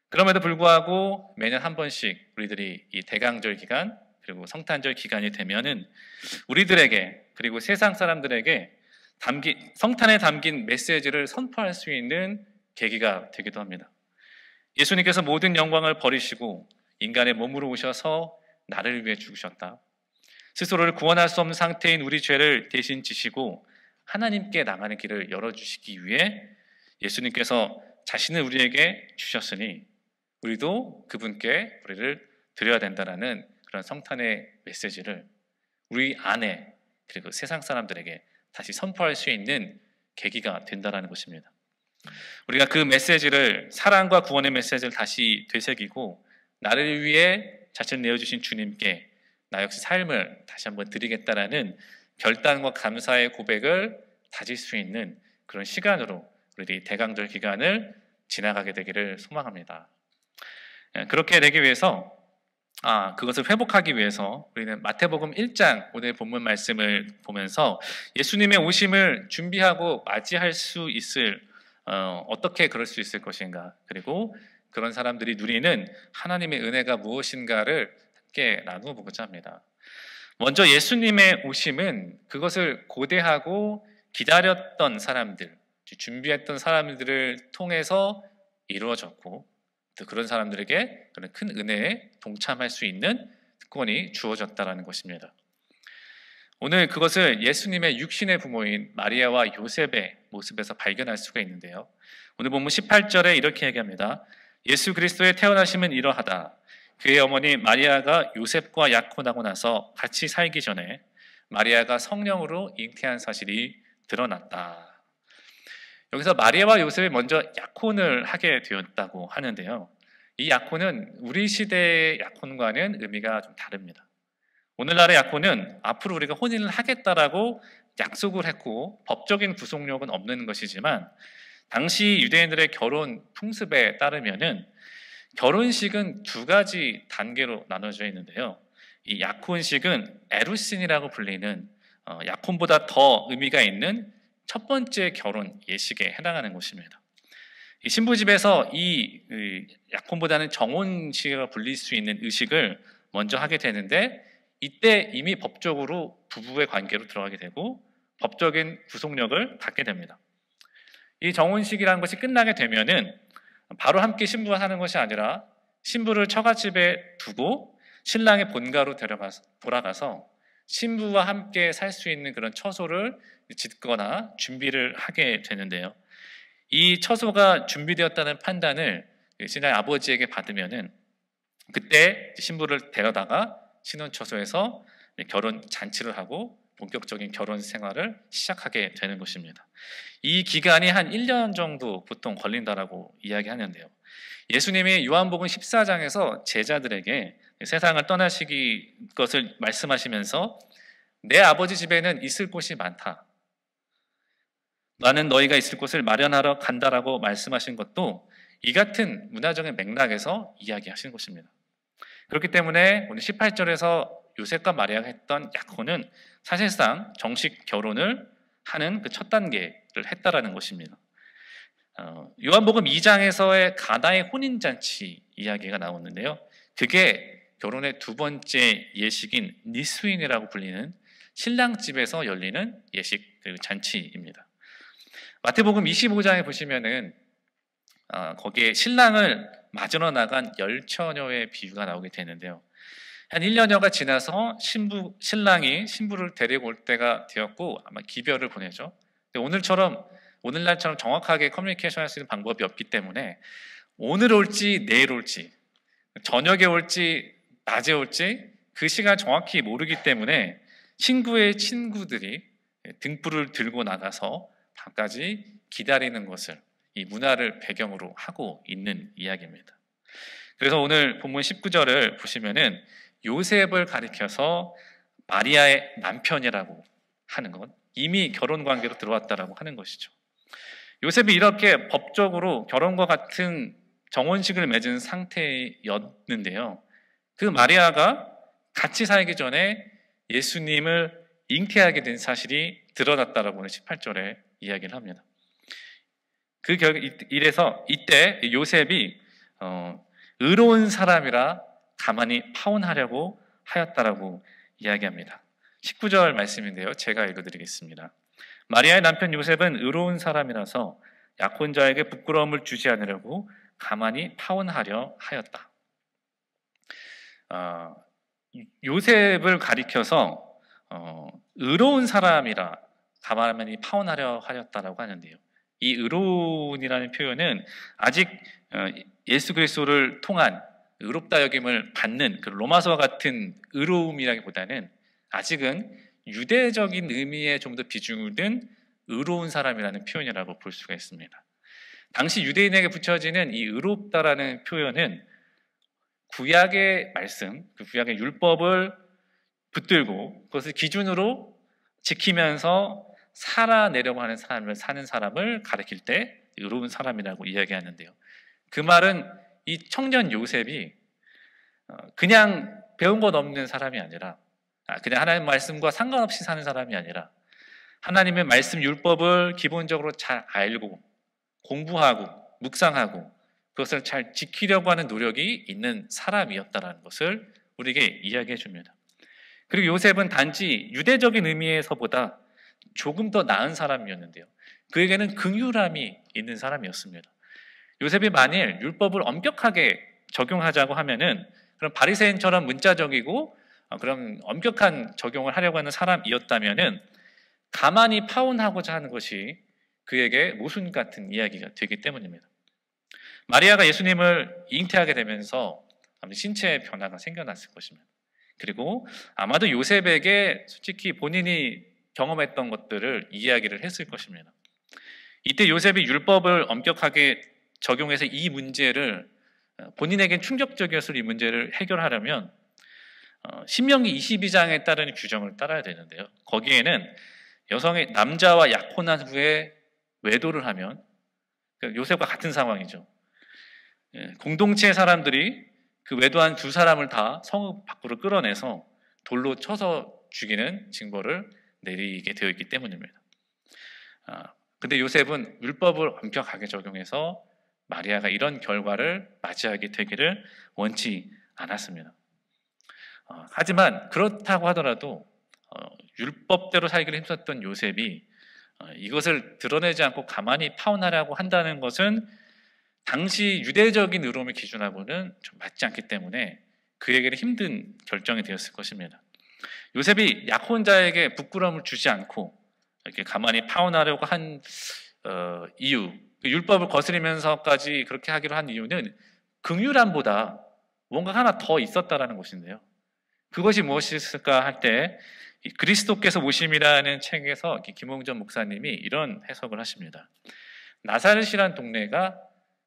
그럼에도 불구하고 매년 한 번씩 우리들이 이 대강절 기간 그리고 성탄절 기간이 되면은 우리들에게 그리고 세상 사람들에게 성탄에 담긴 메시지를 선포할 수 있는 계기가 되기도 합니다. 예수님께서 모든 영광을 버리시고 인간의 몸으로 오셔서 나를 위해 죽으셨다. 스스로를 구원할 수 없는 상태인 우리 죄를 대신 지시고 하나님께 나가는 길을 열어주시기 위해 예수님께서 자신을 우리에게 주셨으니 우리도 그분께 우리를 드려야 된다는 그런 성탄의 메시지를 우리 안에 그리고 세상 사람들에게 다시 선포할 수 있는 계기가 된다는 것입니다. 우리가 그 메시지를, 사랑과 구원의 메시지를 다시 되새기고 나를 위해 자신을 내어주신 주님께 나 역시 삶을 다시 한번 드리겠다라는 결단과 감사의 고백을 다질 수 있는 그런 시간으로 우리 대강절 기간을 지나가게 되기를 소망합니다. 그렇게 되기 위해서 그것을 회복하기 위해서 우리는 마태복음 1장 오늘 본문 말씀을 보면서 예수님의 오심을 준비하고 맞이할 수 있을 어떻게 그럴 수 있을 것인가, 그리고 그런 사람들이 누리는 하나님의 은혜가 무엇인가를 함께 나누어 보고자 합니다. 먼저 예수님의 오심은 그것을 고대하고 기다렸던 사람들, 준비했던 사람들을 통해서 이루어졌고, 또 그런 사람들에게 그런 큰 은혜에 동참할 수 있는 특권이 주어졌다는 것입니다. 오늘 그것을 예수님의 육신의 부모인 마리아와 요셉의 모습에서 발견할 수가 있는데요. 오늘 본문 18절에 이렇게 얘기합니다. 예수 그리스도의 태어나심은 이러하다. 그의 어머니 마리아가 요셉과 약혼하고 나서 같이 살기 전에 마리아가 성령으로 잉태한 사실이 드러났다. 여기서 마리아와 요셉이 먼저 약혼을 하게 되었다고 하는데요. 이 약혼은 우리 시대의 약혼과는 의미가 좀 다릅니다. 오늘날의 약혼은 앞으로 우리가 혼인을 하겠다라고 약속을 했고 법적인 구속력은 없는 것이지만, 당시 유대인들의 결혼 풍습에 따르면은 결혼식은 두 가지 단계로 나눠져 있는데요. 이 약혼식은 에루신이라고 불리는 약혼보다 더 의미가 있는 첫 번째 결혼 예식에 해당하는 것입니다. 이 신부집에서 이 약혼보다는 정혼식이라고 불릴 수 있는 의식을 먼저 하게 되는데, 이때 이미 법적으로 부부의 관계로 들어가게 되고 법적인 구속력을 갖게 됩니다. 이 정혼식이라는 것이 끝나게 되면은 바로 함께 신부가 사는 것이 아니라 신부를 처갓집에 두고 신랑의 본가로 돌아가서 신부와 함께 살 수 있는 그런 처소를 짓거나 준비를 하게 되는데요. 이 처소가 준비되었다는 판단을 신랑의 아버지에게 받으면은 그때 신부를 데려다가 신혼처소에서 결혼 잔치를 하고 본격적인 결혼 생활을 시작하게 되는 것입니다. 이 기간이 한 1년 정도 보통 걸린다라고 이야기하는데요. 예수님이 요한복음 14장에서 제자들에게 세상을 떠나시기 것을 말씀하시면서 내 아버지 집에는 있을 곳이 많다. 나는 너희가 있을 곳을 마련하러 간다라고 말씀하신 것도 이 같은 문화적인 맥락에서 이야기하시는 것입니다. 그렇기 때문에 오늘 18절에서 요셉과 마리아가 했던 약혼은 사실상 정식 결혼을 하는 그 첫 단계를 했다라는 것입니다. 요한복음 2장에서의 가나의 혼인잔치 이야기가 나오는데요. 그게 결혼의 두 번째 예식인 니스윈이라고 불리는 신랑집에서 열리는 예식 잔치입니다. 마태복음 25장에 보시면은 거기에 신랑을 맞으러 나간 열처녀의 비유가 나오게 되는데요. 한 1년여가 지나서 신랑이 신부를 데리고 올 때가 되었고 아마 기별을 보내죠. 근데 오늘날처럼 정확하게 커뮤니케이션 할 수 있는 방법이 없기 때문에 오늘 올지 내일 올지 저녁에 올지 낮에 올지 그 시간 정확히 모르기 때문에 친구의 친구들이 등불을 들고 나가서 밤까지 기다리는 것을 이 문화를 배경으로 하고 있는 이야기입니다. 그래서 오늘 본문 19절을 보시면은 요셉을 가리켜서 마리아의 남편이라고 하는 것, 이미 결혼 관계로 들어왔다라고 하는 것이죠. 요셉이 이렇게 법적으로 결혼과 같은 정혼식을 맺은 상태였는데요. 그 마리아가 같이 살기 전에 예수님을 잉태하게 된 사실이 드러났다라고 오늘 18절에 이야기를 합니다. 이래서 이때 요셉이 의로운 사람이라 가만히 파혼하려고 하였다라고 이야기합니다. 19절 말씀인데요. 제가 읽어드리겠습니다. 마리아의 남편 요셉은 의로운 사람이라서 약혼자에게 부끄러움을 주지 않으려고 가만히 파혼하려 하였다. 요셉을 가리켜서 의로운 사람이라 가만히 파혼하려 하였다라고 하는데요. 이 의로운이라는 표현은 아직 예수 그리스도를 통한 의롭다 여김을 받는 그 로마서와 같은 의로움이라기보다는 아직은 유대적인 의미에 좀 더 비중을 둔 의로운 사람이라는 표현이라고 볼 수가 있습니다. 당시 유대인에게 붙여지는 이 의롭다라는 표현은 구약의 말씀, 그 구약의 율법을 붙들고 그것을 기준으로 지키면서 살아내려고 하는 삶을 사는 사람을 가리킬 때 의로운 사람이라고 이야기하는데요. 그 말은 이 청년 요셉이 그냥 배운 것 없는 사람이 아니라, 그냥 하나님의 말씀과 상관없이 사는 사람이 아니라 하나님의 말씀 율법을 기본적으로 잘 알고 공부하고 묵상하고 그것을 잘 지키려고 하는 노력이 있는 사람이었다는 것을 우리에게 이야기해 줍니다. 그리고 요셉은 단지 유대적인 의미에서보다 조금 더 나은 사람이었는데요. 그에게는 긍휼함이 있는 사람이었습니다. 요셉이 만일 율법을 엄격하게 적용하자고 하면은 그런 바리새인처럼 문자적이고 그런 엄격한 적용을 하려고 하는 사람이었다면은 가만히 파혼하고자 하는 것이 그에게 모순 같은 이야기가 되기 때문입니다. 마리아가 예수님을 잉태하게 되면서 신체의 변화가 생겨났을 것입니다. 그리고 아마도 요셉에게 솔직히 본인이 경험했던 것들을 이야기를 했을 것입니다. 이때 요셉이 율법을 엄격하게 적용해서 이 문제를 본인에겐 충격적이었을 이 문제를 해결하려면 신명기 22장에 따른 규정을 따라야 되는데요. 거기에는 여성의 남자와 약혼한 후에 외도를 하면 요셉과 같은 상황이죠. 공동체의 사람들이 그 외도한 두 사람을 다 성읍 밖으로 끌어내서 돌로 쳐서 죽이는 징벌을 내리게 되어 있기 때문입니다. 근데 요셉은 율법을 엄격하게 적용해서 마리아가 이런 결과를 맞이하게 되기를 원치 않았습니다. 하지만 그렇다고 하더라도 율법대로 살기를 힘썼던 요셉이 이것을 드러내지 않고 가만히 파혼하려고 한다는 것은 당시 유대적인 의로움을 기준하고는 좀 맞지 않기 때문에 그에게는 힘든 결정이 되었을 것입니다. 요셉이 약혼자에게 부끄러움을 주지 않고 이렇게 가만히 파혼하려고 한 이유, 율법을 거스리면서까지 그렇게 하기로 한 이유는 긍휼함보다 뭔가 하나 더 있었다라는 것인데요. 그것이 무엇일까 할 때 그리스도께서 오심이라는 책에서 김홍전 목사님이 이런 해석을 하십니다. 나사렛이라는 동네가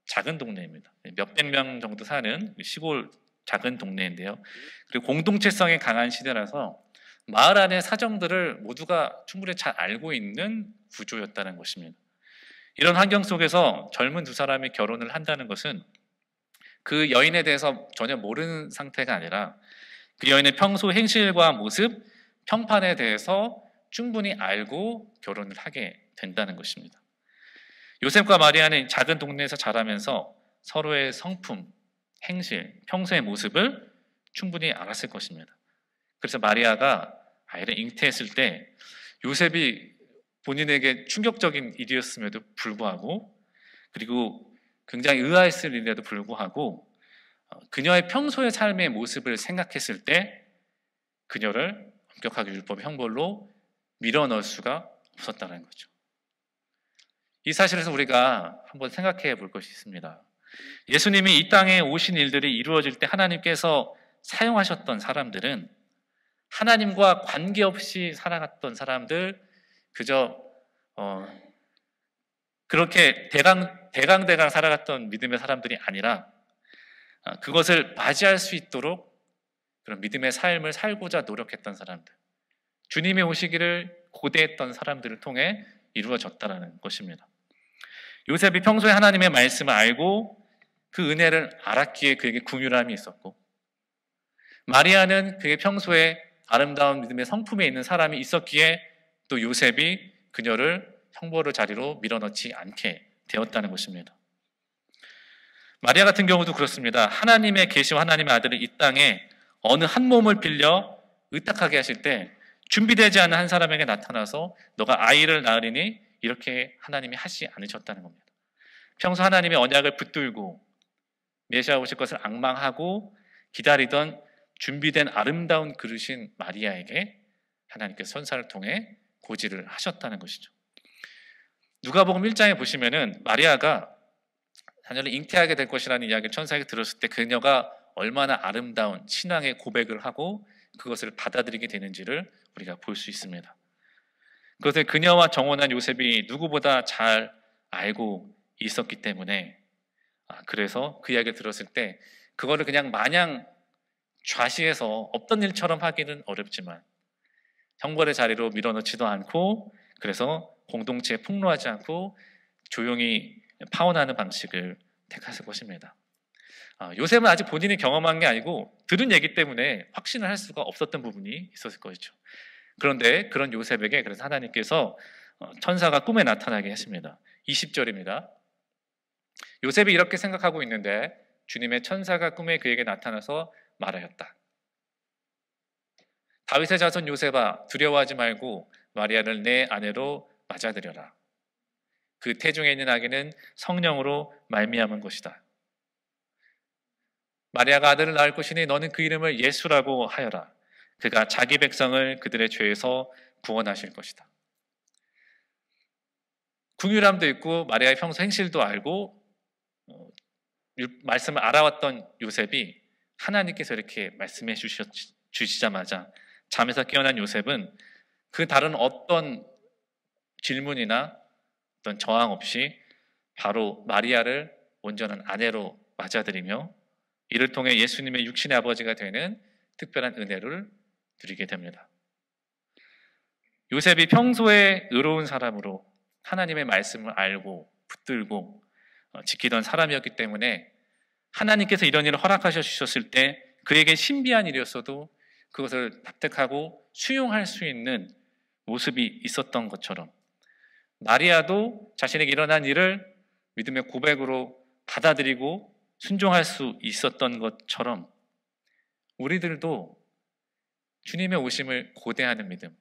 작은 동네입니다. 몇백 명 정도 사는 시골 작은 동네인데요. 그리고 공동체성이 강한 시대라서 마을 안의 사정들을 모두가 충분히 잘 알고 있는 구조였다는 것입니다. 이런 환경 속에서 젊은 두 사람이 결혼을 한다는 것은 그 여인에 대해서 전혀 모르는 상태가 아니라 그 여인의 평소 행실과 모습, 평판에 대해서 충분히 알고 결혼을 하게 된다는 것입니다. 요셉과 마리아는 작은 동네에서 자라면서 서로의 성품, 행실, 평소의 모습을 충분히 알았을 것입니다. 그래서 마리아가 아이를 잉태했을 때 요셉이 본인에게 충격적인 일이었음에도 불구하고 그리고 굉장히 의아했을 일에도 불구하고 그녀의 평소의 삶의 모습을 생각했을 때 그녀를 엄격하게 율법의 형벌로 밀어넣을 수가 없었다는 거죠. 이 사실에서 우리가 한번 생각해 볼 것이 있습니다. 예수님이 이 땅에 오신 일들이 이루어질 때 하나님께서 사용하셨던 사람들은 하나님과 관계없이 살아갔던 사람들, 그저 그렇게 대강대강 살아갔던 믿음의 사람들이 아니라 그것을 맞이할 수 있도록 그런 믿음의 삶을 살고자 노력했던 사람들, 주님의 오시기를 고대했던 사람들을 통해 이루어졌다는 것입니다. 요셉이 평소에 하나님의 말씀을 알고 그 은혜를 알았기에 그에게 긍휼함이 있었고, 마리아는 그의 평소에 아름다운 믿음의 성품에 있는 사람이 있었기에 또 요셉이 그녀를 형벌의 자리로 밀어넣지 않게 되었다는 것입니다. 마리아 같은 경우도 그렇습니다. 하나님의 계시와 하나님의 아들을 이 땅에 어느 한 몸을 빌려 의탁하게 하실 때 준비되지 않은 한 사람에게 나타나서 너가 아이를 낳으리니 이렇게 하나님이 하지 않으셨다는 겁니다. 평소 하나님의 언약을 붙들고 메시아 오실 것을 앙망하고 기다리던 준비된 아름다운 그릇인 마리아에게 하나님께서 선사를 통해 고지를 하셨다는 것이죠. 누가복음 1장에 보시면은 마리아가 자녀를 잉태하게 될 것이라는 이야기를 천사에게 들었을 때 그녀가 얼마나 아름다운 신앙의 고백을 하고 그것을 받아들이게 되는지를 우리가 볼 수 있습니다. 그것을 그녀와 정혼한 요셉이 누구보다 잘 알고 있었기 때문에 그래서 그 이야기를 들었을 때 그거를 그냥 마냥 좌시해서 없던 일처럼 하기는 어렵지만 형벌의 자리로 밀어넣지도 않고 그래서 공동체에 폭로하지 않고 조용히 파혼하는 방식을 택했을 것입니다. 요셉은 아직 본인이 경험한 게 아니고 들은 얘기 때문에 확신을 할 수가 없었던 부분이 있었을 것이죠. 그런데 그런 요셉에게 그래서 하나님께서 천사가 꿈에 나타나게 했습니다. 20절입니다. 요셉이 이렇게 생각하고 있는데 주님의 천사가 꿈에 그에게 나타나서 말하였다. 다윗의 자손 요셉아, 두려워하지 말고 마리아를 내 아내로 맞아들여라. 그 태중에 있는 아기는 성령으로 말미암은 것이다. 마리아가 아들을 낳을 것이니 너는 그 이름을 예수라고 하여라. 그가 자기 백성을 그들의 죄에서 구원하실 것이다. 궁유람도 있고 마리아의 평소 행실도 알고 말씀을 알아왔던 요셉이 하나님께서 이렇게 말씀해 주시자마자 잠에서 깨어난 요셉은 그 다른 어떤 질문이나 어떤 저항 없이 바로 마리아를 온전한 아내로 맞아들이며 이를 통해 예수님의 육신의 아버지가 되는 특별한 은혜를 누리게 됩니다. 요셉이 평소에 의로운 사람으로 하나님의 말씀을 알고 붙들고 지키던 사람이었기 때문에 하나님께서 이런 일을 허락하셔 주셨을 때 그에게 신비한 일이었어도 그것을 납득하고 수용할 수 있는 모습이 있었던 것처럼 마리아도 자신에게 일어난 일을 믿음의 고백으로 받아들이고 순종할 수 있었던 것처럼 우리들도 주님의 오심을 고대하는 믿음,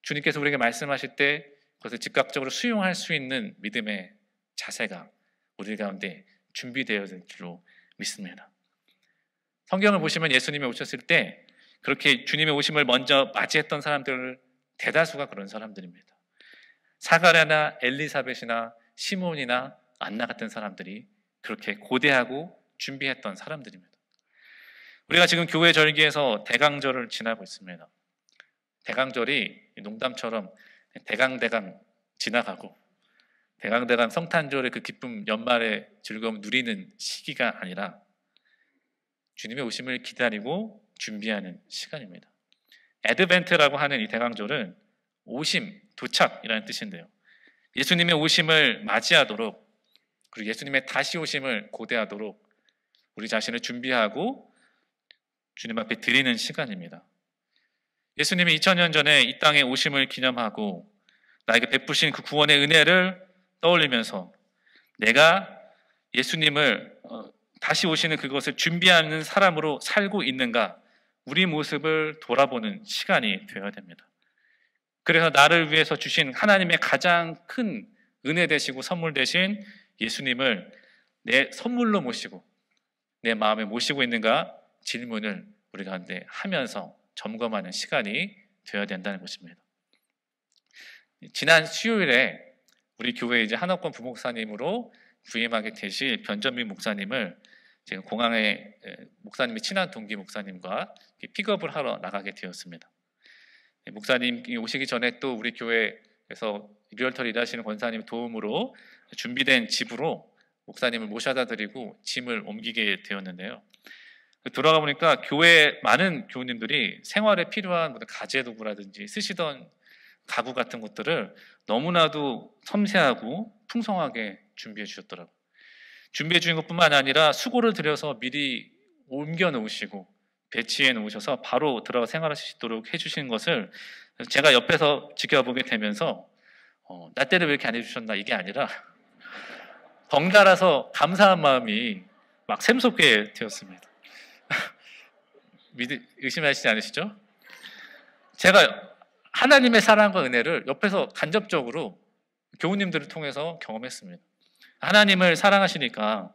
주님께서 우리에게 말씀하실 때 그것을 즉각적으로 수용할 수 있는 믿음의 자세가 우리 가운데 준비되어야 될 줄로 믿습니다. 성경을 보시면 예수님이 오셨을 때 그렇게 주님의 오심을 먼저 맞이했던 사람들 대다수가 그런 사람들입니다. 사가랴나 엘리사벳이나 시몬이나 안나 같은 사람들이 그렇게 고대하고 준비했던 사람들입니다. 우리가 지금 교회 절기에서 대강절을 지나고 있습니다. 대강절이 농담처럼 대강대강 지나가고 대강대강 성탄절의 그 기쁨 연말의 즐거움 누리는 시기가 아니라 주님의 오심을 기다리고 준비하는 시간입니다. 애드벤트라고 하는 이 대강절은 오심, 도착이라는 뜻인데요. 예수님의 오심을 맞이하도록 그리고 예수님의 다시 오심을 고대하도록 우리 자신을 준비하고 주님 앞에 드리는 시간입니다. 예수님이 2000년 전에 이 땅에 오심을 기념하고 나에게 베푸신 그 구원의 은혜를 떠올리면서 내가 예수님을 다시 오시는 그것을 준비하는 사람으로 살고 있는가 우리 모습을 돌아보는 시간이 되어야 됩니다. 그래서 나를 위해서 주신 하나님의 가장 큰 은혜 되시고 선물 되신 예수님을 내 선물로 모시고 내 마음에 모시고 있는가 질문을 우리 가운데 하면서 점검하는 시간이 되어야 된다는 것입니다. 지난 수요일에 우리 교회 이제 한옥권 부목사님으로 부임하게 되실 변전민 목사님을 지금 공항에 목사님이 친한 동기 목사님과 픽업을 하러 나가게 되었습니다. 목사님이 오시기 전에 또 우리 교회에서 리얼터를 일하시는 권사님 도움으로 준비된 집으로 목사님을 모셔다 드리고 짐을 옮기게 되었는데요. 돌아가 보니까 교회 많은 교우님들이 생활에 필요한 가재 도구라든지 쓰시던 가구 같은 것들을 너무나도 섬세하고 풍성하게 준비해 주셨더라고요. 준비해 주신 것뿐만 아니라 수고를 들여서 미리 옮겨 놓으시고 배치해 놓으셔서 바로 들어가 생활할 수 있도록 해주시는 것을 제가 옆에서 지켜보게 되면서 나 때를 왜 이렇게 안 해주셨나 이게 아니라 덩달아서 감사한 마음이 막 샘솟게 되었습니다. 의심하시지 않으시죠? 제가 하나님의 사랑과 은혜를 옆에서 간접적으로 교우님들을 통해서 경험했습니다. 하나님을 사랑하시니까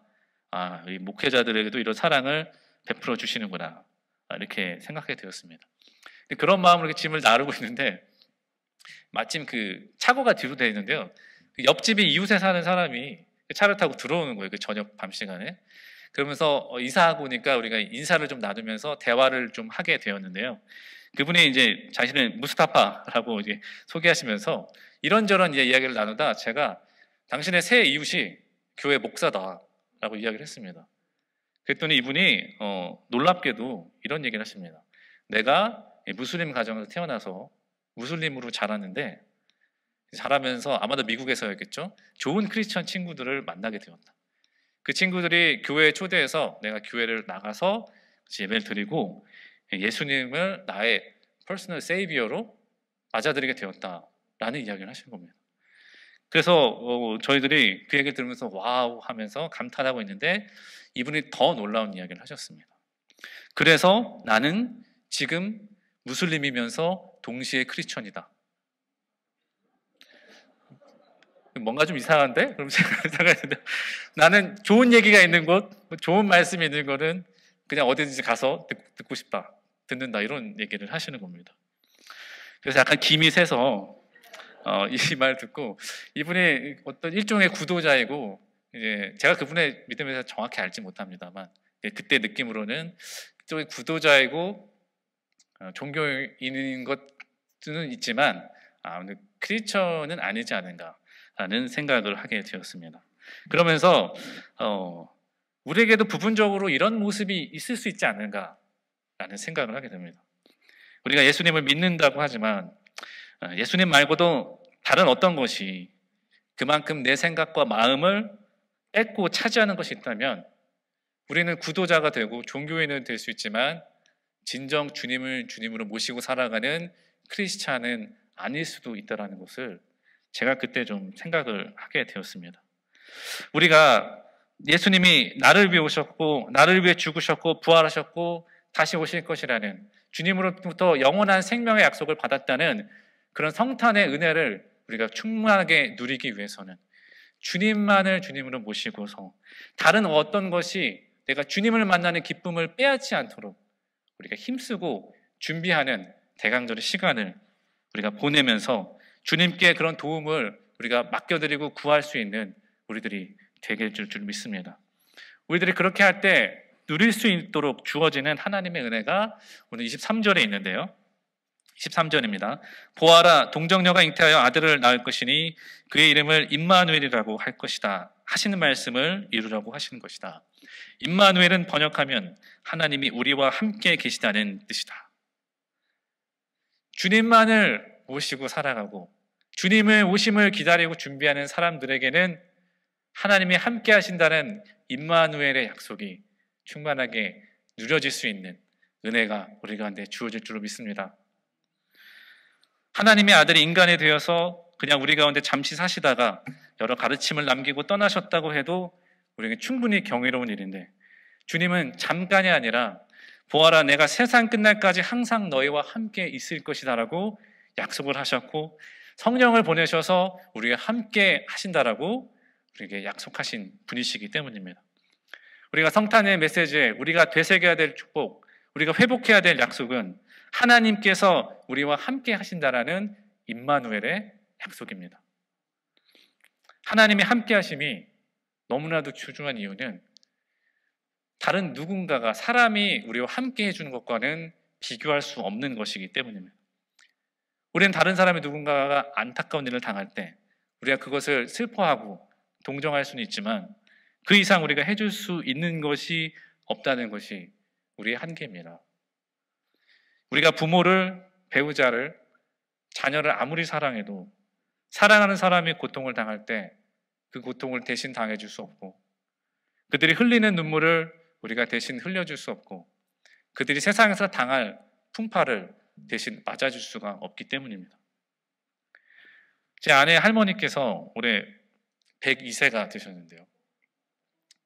이 목회자들에게도 이런 사랑을 베풀어 주시는구나 이렇게 생각하게 되었습니다. 그런 마음으로 이렇게 짐을 나르고 있는데 마침 그 차고가 뒤로 되어 있는데요. 옆집이 이웃에 사는 사람이 차를 타고 들어오는 거예요. 그 저녁 밤 시간에. 그러면서 이사하고 오니까 우리가 인사를 좀 나누면서 대화를 좀 하게 되었는데요. 그분이 이제 자신을 무스타파라고 이제 소개하시면서 이런저런 이야기를 나누다 제가 당신의 새 이웃이 교회 목사다라고 이야기를 했습니다. 그랬더니 이분이 놀랍게도 이런 얘기를 하십니다. 내가 무슬림 가정에서 태어나서 무슬림으로 자랐는데 자라면서 아마도 미국에서였겠죠. 좋은 크리스천 친구들을 만나게 되었다. 그 친구들이 교회에 초대해서 내가 교회를 나가서 예배를 드리고 예수님을 나의 퍼스널 세이비어로 맞아들이게 되었다라는 이야기를 하시는 겁니다. 그래서 저희들이 그 얘기를 들으면서 와우 하면서 감탄하고 있는데 이분이 더 놀라운 이야기를 하셨습니다. 그래서 나는 지금 무슬림이면서 동시에 크리스천이다. 뭔가 좀 이상한데? 그럼 제가 생각했는데 나는 좋은 얘기가 있는 곳, 좋은 말씀이 있는 거는 그냥 어디든지 가서 듣고 싶다, 듣는다 이런 얘기를 하시는 겁니다. 그래서 약간 김이 새서 이 말 듣고 이분이 어떤 일종의 구도자이고 이제 제가 그분의 믿음에 대해서 정확히 알지 못합니다만 그때 느낌으로는 일종의 구도자이고 종교인인 것은 있지만 크리스천은 아니지 않은가라는 생각을 하게 되었습니다. 그러면서 우리에게도 부분적으로 이런 모습이 있을 수 있지 않은가라는 생각을 하게 됩니다. 우리가 예수님을 믿는다고 하지만 예수님 말고도 다른 어떤 것이 그만큼 내 생각과 마음을 뺏고 차지하는 것이 있다면 우리는 구도자가 되고 종교인은 될 수 있지만 진정 주님을 주님으로 모시고 살아가는 크리스찬은 아닐 수도 있다는 것을 제가 그때 좀 생각을 하게 되었습니다. 우리가 예수님이 나를 위해 오셨고 나를 위해 죽으셨고 부활하셨고 다시 오실 것이라는 주님으로부터 영원한 생명의 약속을 받았다는 그런 성탄의 은혜를 우리가 충만하게 누리기 위해서는 주님만을 주님으로 모시고서 다른 어떤 것이 내가 주님을 만나는 기쁨을 빼앗지 않도록 우리가 힘쓰고 준비하는 대강절의 시간을 우리가 보내면서 주님께 그런 도움을 우리가 맡겨드리고 구할 수 있는 우리들이 되게 될 줄 믿습니다. 우리들이 그렇게 할 때 누릴 수 있도록 주어지는 하나님의 은혜가 오늘 23절에 있는데요. 13절입니다. 보아라, 동정녀가 잉태하여 아들을 낳을 것이니 그의 이름을 임마누엘이라고 할 것이다 하시는 말씀을 이루라고 하시는 것이다. 임마누엘은 번역하면 하나님이 우리와 함께 계시다는 뜻이다. 주님만을 모시고 살아가고 주님의 오심을 기다리고 준비하는 사람들에게는 하나님이 함께 하신다는 임마누엘의 약속이 충만하게 누려질 수 있는 은혜가 우리 가운데 주어질 줄로 믿습니다. 하나님의 아들이 인간이 되어서 그냥 우리 가운데 잠시 사시다가 여러 가르침을 남기고 떠나셨다고 해도 우리에게 충분히 경이로운 일인데 주님은 잠깐이 아니라 보아라, 내가 세상 끝날까지 항상 너희와 함께 있을 것이다라고 약속을 하셨고 성령을 보내셔서 우리가 함께 하신다라고 우리에게 약속하신 분이시기 때문입니다. 우리가 성탄의 메시지에 우리가 되새겨야 될 축복, 우리가 회복해야 될 약속은 하나님께서 우리와 함께 하신다라는 임마누엘의 약속입니다. 하나님이 함께 하심이 너무나도 소중한 이유는 다른 누군가가 사람이 우리와 함께 해주는 것과는 비교할 수 없는 것이기 때문입니다. 우리는 다른 사람의 누군가가 안타까운 일을 당할 때 우리가 그것을 슬퍼하고 동정할 수는 있지만 그 이상 우리가 해줄 수 있는 것이 없다는 것이 우리의 한계입니다. 우리가 부모를, 배우자를, 자녀를 아무리 사랑해도 사랑하는 사람이 고통을 당할 때 그 고통을 대신 당해줄 수 없고 그들이 흘리는 눈물을 우리가 대신 흘려줄 수 없고 그들이 세상에서 당할 풍파를 대신 맞아줄 수가 없기 때문입니다. 제 아내 할머니께서 올해 102세가 되셨는데요.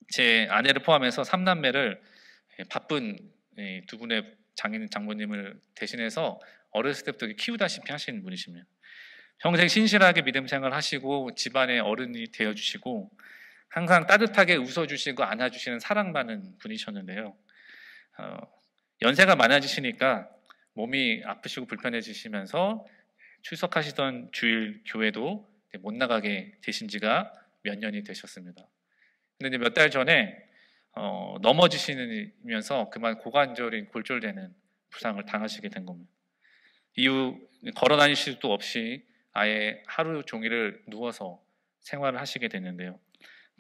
제 아내를 포함해서 3남매를 바쁜 두 분의 장모님을 대신해서 어렸을 때부터 키우다시피 하시는 분이십니다. 평생 신실하게 믿음 생활을 하시고 집안의 어른이 되어주시고 항상 따뜻하게 웃어주시고 안아주시는 사랑받는 분이셨는데요. 연세가 많아지시니까 몸이 아프시고 불편해지시면서 출석하시던 주일 교회도 못 나가게 되신 지가 몇 년이 되셨습니다. 근데 몇 달 전에 넘어지시면서 그만 고관절이 골절되는 부상을 당하시게 된 겁니다. 이후 걸어 다니실 수도 없이 아예 하루 종일을 누워서 생활을 하시게 됐는데요.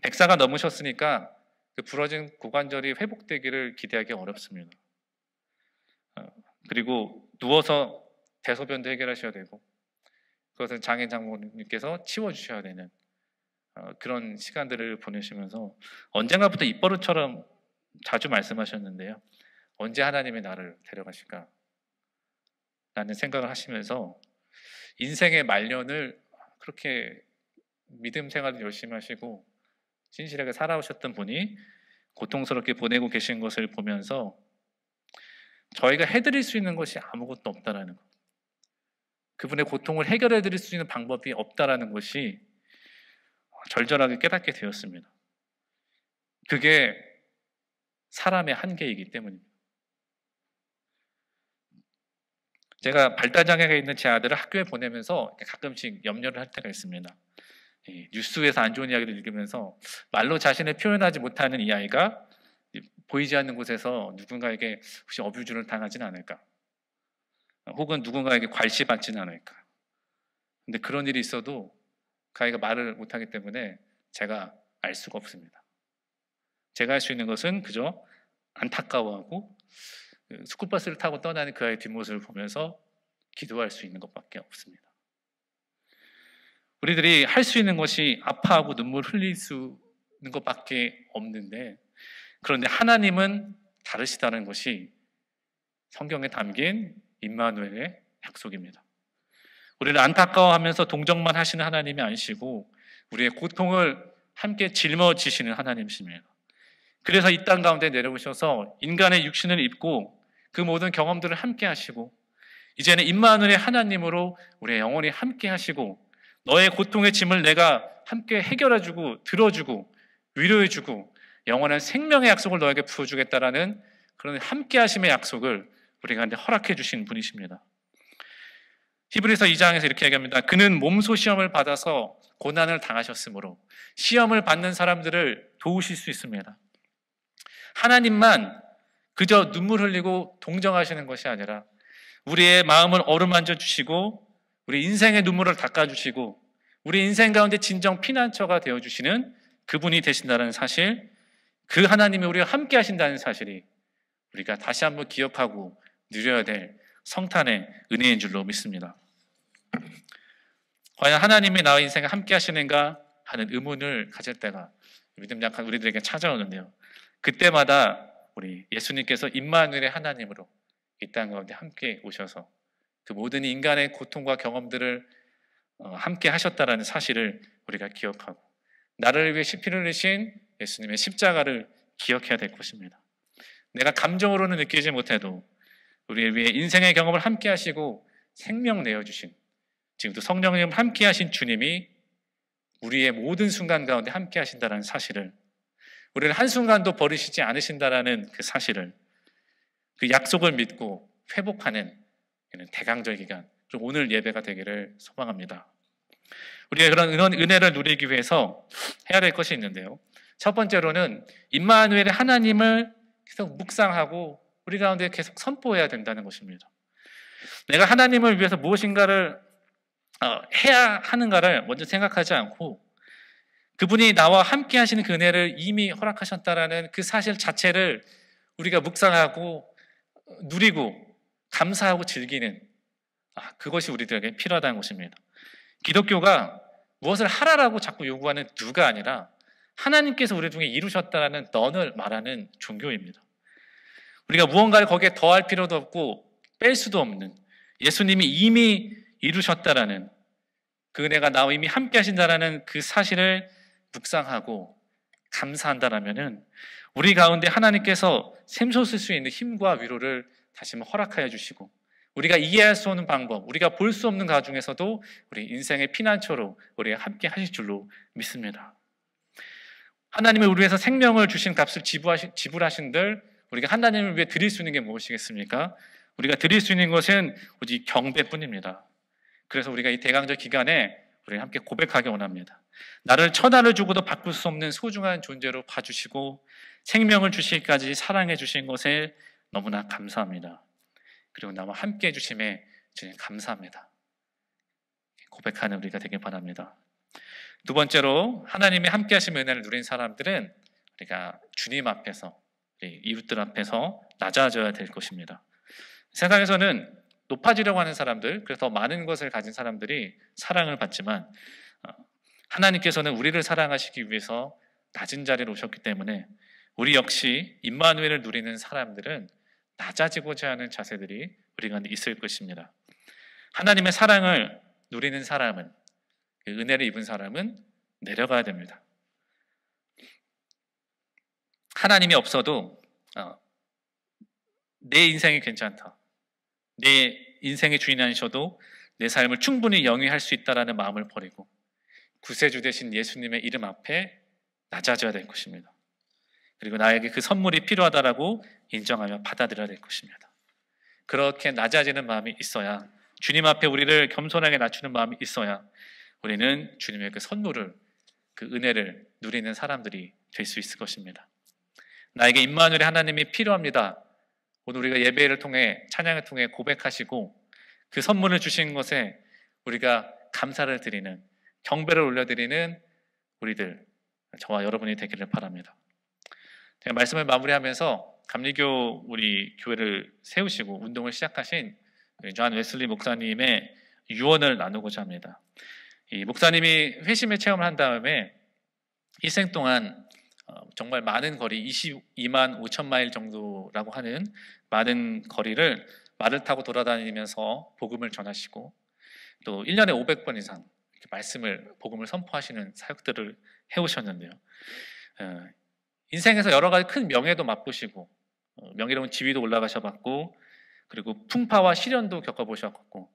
100세가 넘으셨으니까 그 부러진 고관절이 회복되기를 기대하기 어렵습니다. 그리고 누워서 대소변도 해결하셔야 되고 그것은 장인 장모님께서 치워주셔야 되는 그런 시간들을 보내시면서 언젠가부터 입버릇처럼 자주 말씀하셨는데요. 언제 하나님이 나를 데려가실까? 라는 생각을 하시면서 인생의 말년을 그렇게 믿음 생활을 열심히 하시고 진실하게 살아오셨던 분이 고통스럽게 보내고 계신 것을 보면서 저희가 해드릴 수 있는 것이 아무것도 없다라는 것, 그분의 고통을 해결해 드릴 수 있는 방법이 없다라는 것이 절절하게 깨닫게 되었습니다. 그게 사람의 한계이기 때문입니다. 제가 발달장애가 있는 제 아들을 학교에 보내면서 가끔씩 염려를 할 때가 있습니다. 뉴스에서 안 좋은 이야기를 읽으면서 말로 자신을 표현하지 못하는 이 아이가 보이지 않는 곳에서 누군가에게 혹시 어뷰즈를 당하지는 않을까? 혹은 누군가에게 괄시받지는 않을까? 근데 그런 일이 있어도 그 아이가 말을 못하기 때문에 제가 알 수가 없습니다. 제가 할 수 있는 것은 그저 안타까워하고 스쿨버스를 타고 떠나는 그 아이의 뒷모습을 보면서 기도할 수 있는 것밖에 없습니다. 우리들이 할 수 있는 것이 아파하고 눈물 흘릴 수 있는 것밖에 없는데, 그런데 하나님은 다르시다는 것이 성경에 담긴 임마누엘의 약속입니다. 우리를 안타까워하면서 동정만 하시는 하나님이 아니시고 우리의 고통을 함께 짊어지시는 하나님이십니다. 그래서 이 땅 가운데 내려오셔서 인간의 육신을 입고 그 모든 경험들을 함께 하시고 이제는 임마누엘의 하나님으로 우리의 영혼이 함께 하시고 너의 고통의 짐을 내가 함께 해결해주고 들어주고 위로해주고 영원한 생명의 약속을 너에게 부어주겠다라는 그런 함께 하심의 약속을 우리가 허락해 주신 분이십니다. 히브리서 2장에서 이렇게 얘기합니다. 그는 몸소 시험을 받아서 고난을 당하셨으므로 시험을 받는 사람들을 도우실 수 있습니다. 하나님만 그저 눈물 흘리고 동정하시는 것이 아니라 우리의 마음을 어루만져 주시고 우리 인생의 눈물을 닦아주시고 우리 인생 가운데 진정 피난처가 되어주시는 그분이 되신다는 사실, 그 하나님이 우리와 함께 하신다는 사실이 우리가 다시 한번 기억하고 누려야 될 성탄의 은혜인 줄로 믿습니다. 과연 하나님이 나와 인생에 함께 하시는가 하는 의문을 가질 때가 믿음 약한 우리들에게 찾아오는데요. 그때마다 우리 예수님께서 임마누엘의 하나님으로 이 땅 가운데 함께 오셔서 그 모든 인간의 고통과 경험들을 함께 하셨다라는 사실을 우리가 기억하고 나를 위해 피를 흘리신 예수님의 십자가를 기억해야 될 것입니다. 내가 감정으로는 느끼지 못해도 우리를 위해 인생의 경험을 함께 하시고 생명 내어주신, 지금도 성령님을 함께 하신 주님이 우리의 모든 순간 가운데 함께 하신다는 사실을, 우리를 한순간도 버리시지 않으신다라는 그 사실을, 그 약속을 믿고 회복하는 대강절 기간, 그리고 오늘 예배가 되기를 소망합니다. 우리가 그런 은혜를 누리기 위해서 해야 될 것이 있는데요. 첫 번째로는 임마누엘의 하나님을 계속 묵상하고 우리 가운데 계속 선포해야 된다는 것입니다. 내가 하나님을 위해서 무엇인가를 해야 하는가를 먼저 생각하지 않고 그분이 나와 함께 하시는 그 은혜를 이미 허락하셨다라는 그 사실 자체를 우리가 묵상하고 누리고 감사하고 즐기는 그것이 우리들에게 필요하다는 것입니다. 기독교가 무엇을 하라라고 자꾸 요구하는 누가 아니라 하나님께서 우리 중에 이루셨다라는 넌을 말하는 종교입니다. 우리가 무언가를 거기에 더할 필요도 없고 뺄 수도 없는 예수님이 이미 이루셨다라는 그 은혜가 나와 이미 함께 하신다라는 그 사실을 묵상하고 감사한다라면은 우리 가운데 하나님께서 샘솟을 수 있는 힘과 위로를 다시 한번 허락하여 주시고 우리가 이해할 수 없는 방법, 우리가 볼 수 없는 가중에서도 우리 인생의 피난처로 우리가 함께 하실 줄로 믿습니다. 하나님이 우리 위해서 생명을 주신 값을 지불하신들 우리가 하나님을 위해 드릴 수 있는 게 무엇이겠습니까? 우리가 드릴 수 있는 것은 오직 경배뿐입니다. 그래서 우리가 이 대강절 기간에 우리 함께 고백하기 원합니다. 나를 천하를 주고도 바꿀 수 없는 소중한 존재로 봐주시고 생명을 주시기까지 사랑해 주신 것에 너무나 감사합니다. 그리고 나와 함께 해주심에 주님 감사합니다. 고백하는 우리가 되길 바랍니다. 두 번째로 하나님의 함께 하신 은혜를 누린 사람들은 우리가 주님 앞에서, 우리 이웃들 앞에서 낮아져야 될 것입니다. 세상에서는 높아지려고 하는 사람들, 그래서 많은 것을 가진 사람들이 사랑을 받지만 하나님께서는 우리를 사랑하시기 위해서 낮은 자리로 오셨기 때문에 우리 역시 임마누엘을 누리는 사람들은 낮아지고자 하는 자세들이 우리 가운데 있을 것입니다. 하나님의 사랑을 누리는 사람은, 은혜를 입은 사람은 내려가야 됩니다. 하나님이 없어도 내 인생이 괜찮다, 내 인생의 주인 아니셔도 내 삶을 충분히 영위할 수 있다라는 마음을 버리고 구세주 되신 예수님의 이름 앞에 낮아져야 될 것입니다. 그리고 나에게 그 선물이 필요하다라고 인정하며 받아들여야 될 것입니다. 그렇게 낮아지는 마음이 있어야, 주님 앞에 우리를 겸손하게 낮추는 마음이 있어야 우리는 주님의 그 선물을, 그 은혜를 누리는 사람들이 될 수 있을 것입니다. 나에게 임마누엘의 하나님이 필요합니다. 오늘 우리가 예배를 통해, 찬양을 통해 고백하시고 그 선물을 주신 것에 우리가 감사를 드리는, 경배를 올려드리는 우리들, 저와 여러분이 되기를 바랍니다. 제가 말씀을 마무리하면서 감리교 우리 교회를 세우시고 운동을 시작하신 존 웨슬리 목사님의 유언을 나누고자 합니다. 이 목사님이 회심의 체험을 한 다음에 일생 동안 정말 많은 거리, 22만 5천 마일 정도라고 하는 많은 거리를 말을 타고 돌아다니면서 복음을 전하시고 또 1년에 500번 이상 이렇게 복음을 선포하시는 사역들을 해오셨는데요. 인생에서 여러 가지 큰 명예도 맛보시고 명예로운 지위도 올라가셔봤고, 그리고 풍파와 시련도 겪어보셨고,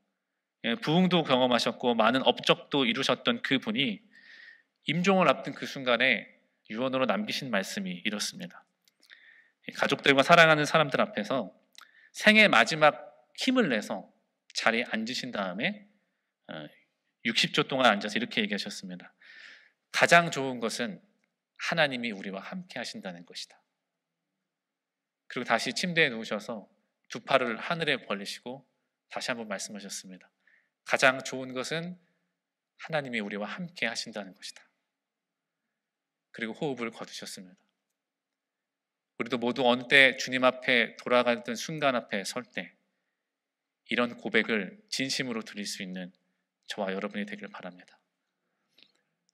부흥도 경험하셨고, 많은 업적도 이루셨던 그 분이 임종을 앞둔 그 순간에 유언으로 남기신 말씀이 이렇습니다. 가족들과 사랑하는 사람들 앞에서 생애 마지막 힘을 내서 자리에 앉으신 다음에 60초 동안 앉아서 이렇게 얘기하셨습니다. 가장 좋은 것은 하나님이 우리와 함께 하신다는 것이다. 그리고 다시 침대에 누우셔서 두 팔을 하늘에 벌리시고 다시 한번 말씀하셨습니다. 가장 좋은 것은 하나님이 우리와 함께 하신다는 것이다. 그리고 호흡을 거두셨습니다. 우리도 모두 어느 때 주님 앞에 돌아가던 순간 앞에 설 때 이런 고백을 진심으로 드릴 수 있는 저와 여러분이 되길 바랍니다.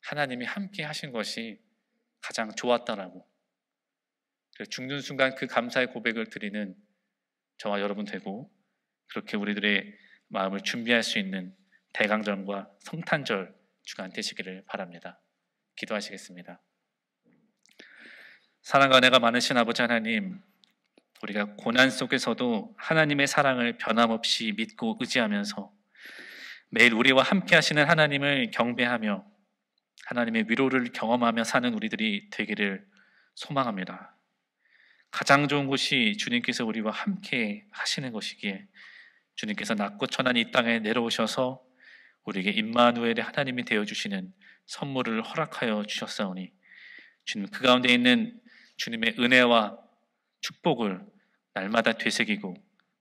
하나님이 함께 하신 것이 가장 좋았다라고, 죽는 순간 그 감사의 고백을 드리는 저와 여러분 되고, 그렇게 우리들의 마음을 준비할 수 있는 대강절과 성탄절 주간 되시기를 바랍니다. 기도하시겠습니다. 사랑과 은혜가 많으신 아버지 하나님, 우리가 고난 속에서도 하나님의 사랑을 변함없이 믿고 의지하면서 매일 우리와 함께 하시는 하나님을 경배하며 하나님의 위로를 경험하며 사는 우리들이 되기를 소망합니다. 가장 좋은 것이 주님께서 우리와 함께 하시는 것이기에 주님께서 낮고 천한 이 땅에 내려오셔서 우리에게 임마누엘의 하나님이 되어주시는 선물을 허락하여 주셨사오니 주님, 그 가운데 있는 주님의 은혜와 축복을 날마다 되새기고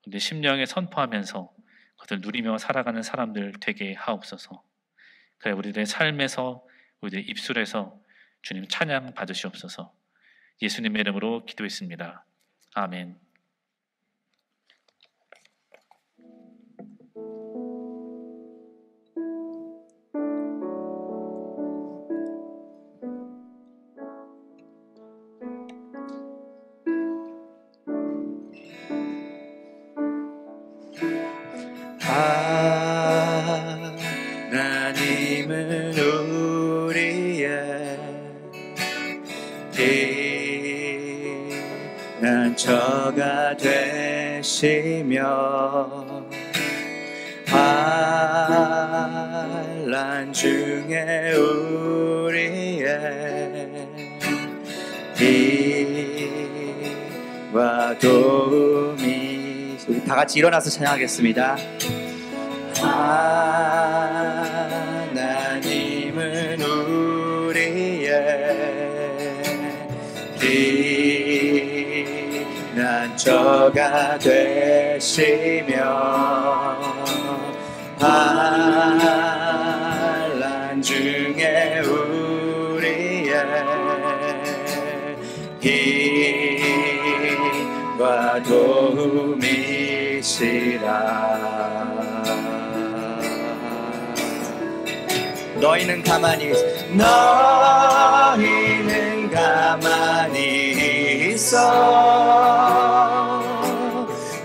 내 심령에 선포하면서 그것을 누리며 살아가는 사람들 되게 하옵소서. 그래 우리들의 삶에서, 우리들의 입술에서 주님 찬양 받으시옵소서. 예수님의 이름으로 기도했습니다. 아멘. 하나님은 우리의 피난처가 되시며 환난 중에 우리의 힘과 도움이. 우리 다 같이 일어나서 찬양하겠습니다. 하나님은 우리의 저가 되시며 환난 중에 우리의 힘과 도움이시라. 너희는 가만히 있어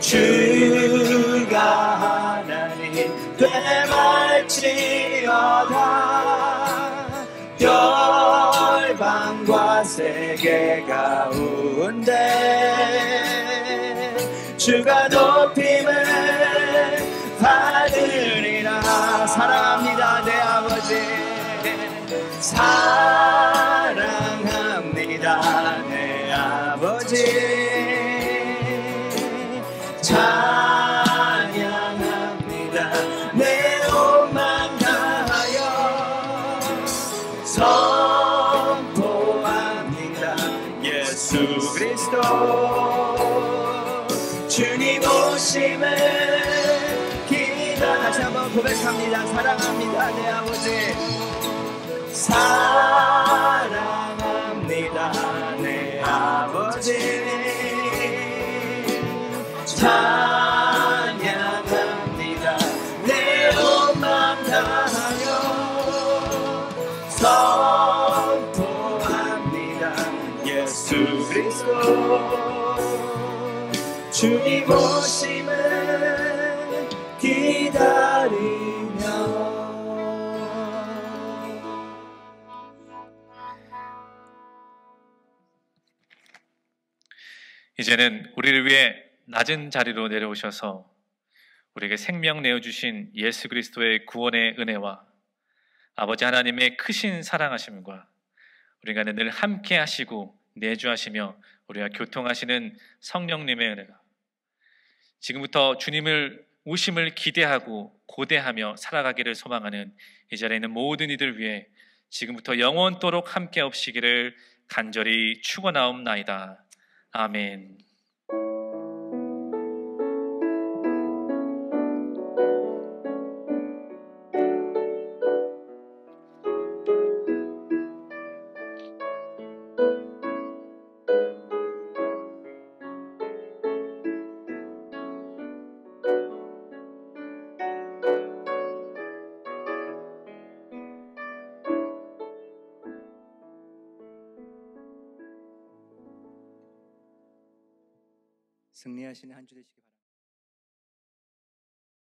주가 하나님 되말지어다. 열방과 세계 가운데 주가 높임을 받으리라. 사랑합니다 내 아버지, 사랑합니다 내 아버지, 찬양합니다 내 몸만 다하여 선포합니다 예수 그리스도 주님 오심을 다시 한번 고백합니다. 사랑합니다 내 아버지, 사랑합니다 내 아버지, 찬양합니다 내 몸만 다하여 선포합니다 예수 그리스도 주님 오심을 기다리며. 이제는 우리를 위해 낮은 자리로 내려오셔서 우리에게 생명 내어주신 예수 그리스도의 구원의 은혜와 아버지 하나님의 크신 사랑하심과 우리가 늘 함께 하시고 내주하시며 우리와 교통하시는 성령님의 은혜가 지금부터 주님을 오심을 기대하고 고대하며 살아가기를 소망하는 이 자리에 있는 모든 이들 위해 지금부터 영원토록 함께 없시기를 간절히 축원하옵나이다. 아멘. 승리하시는 한 주 되시기 바랍니다.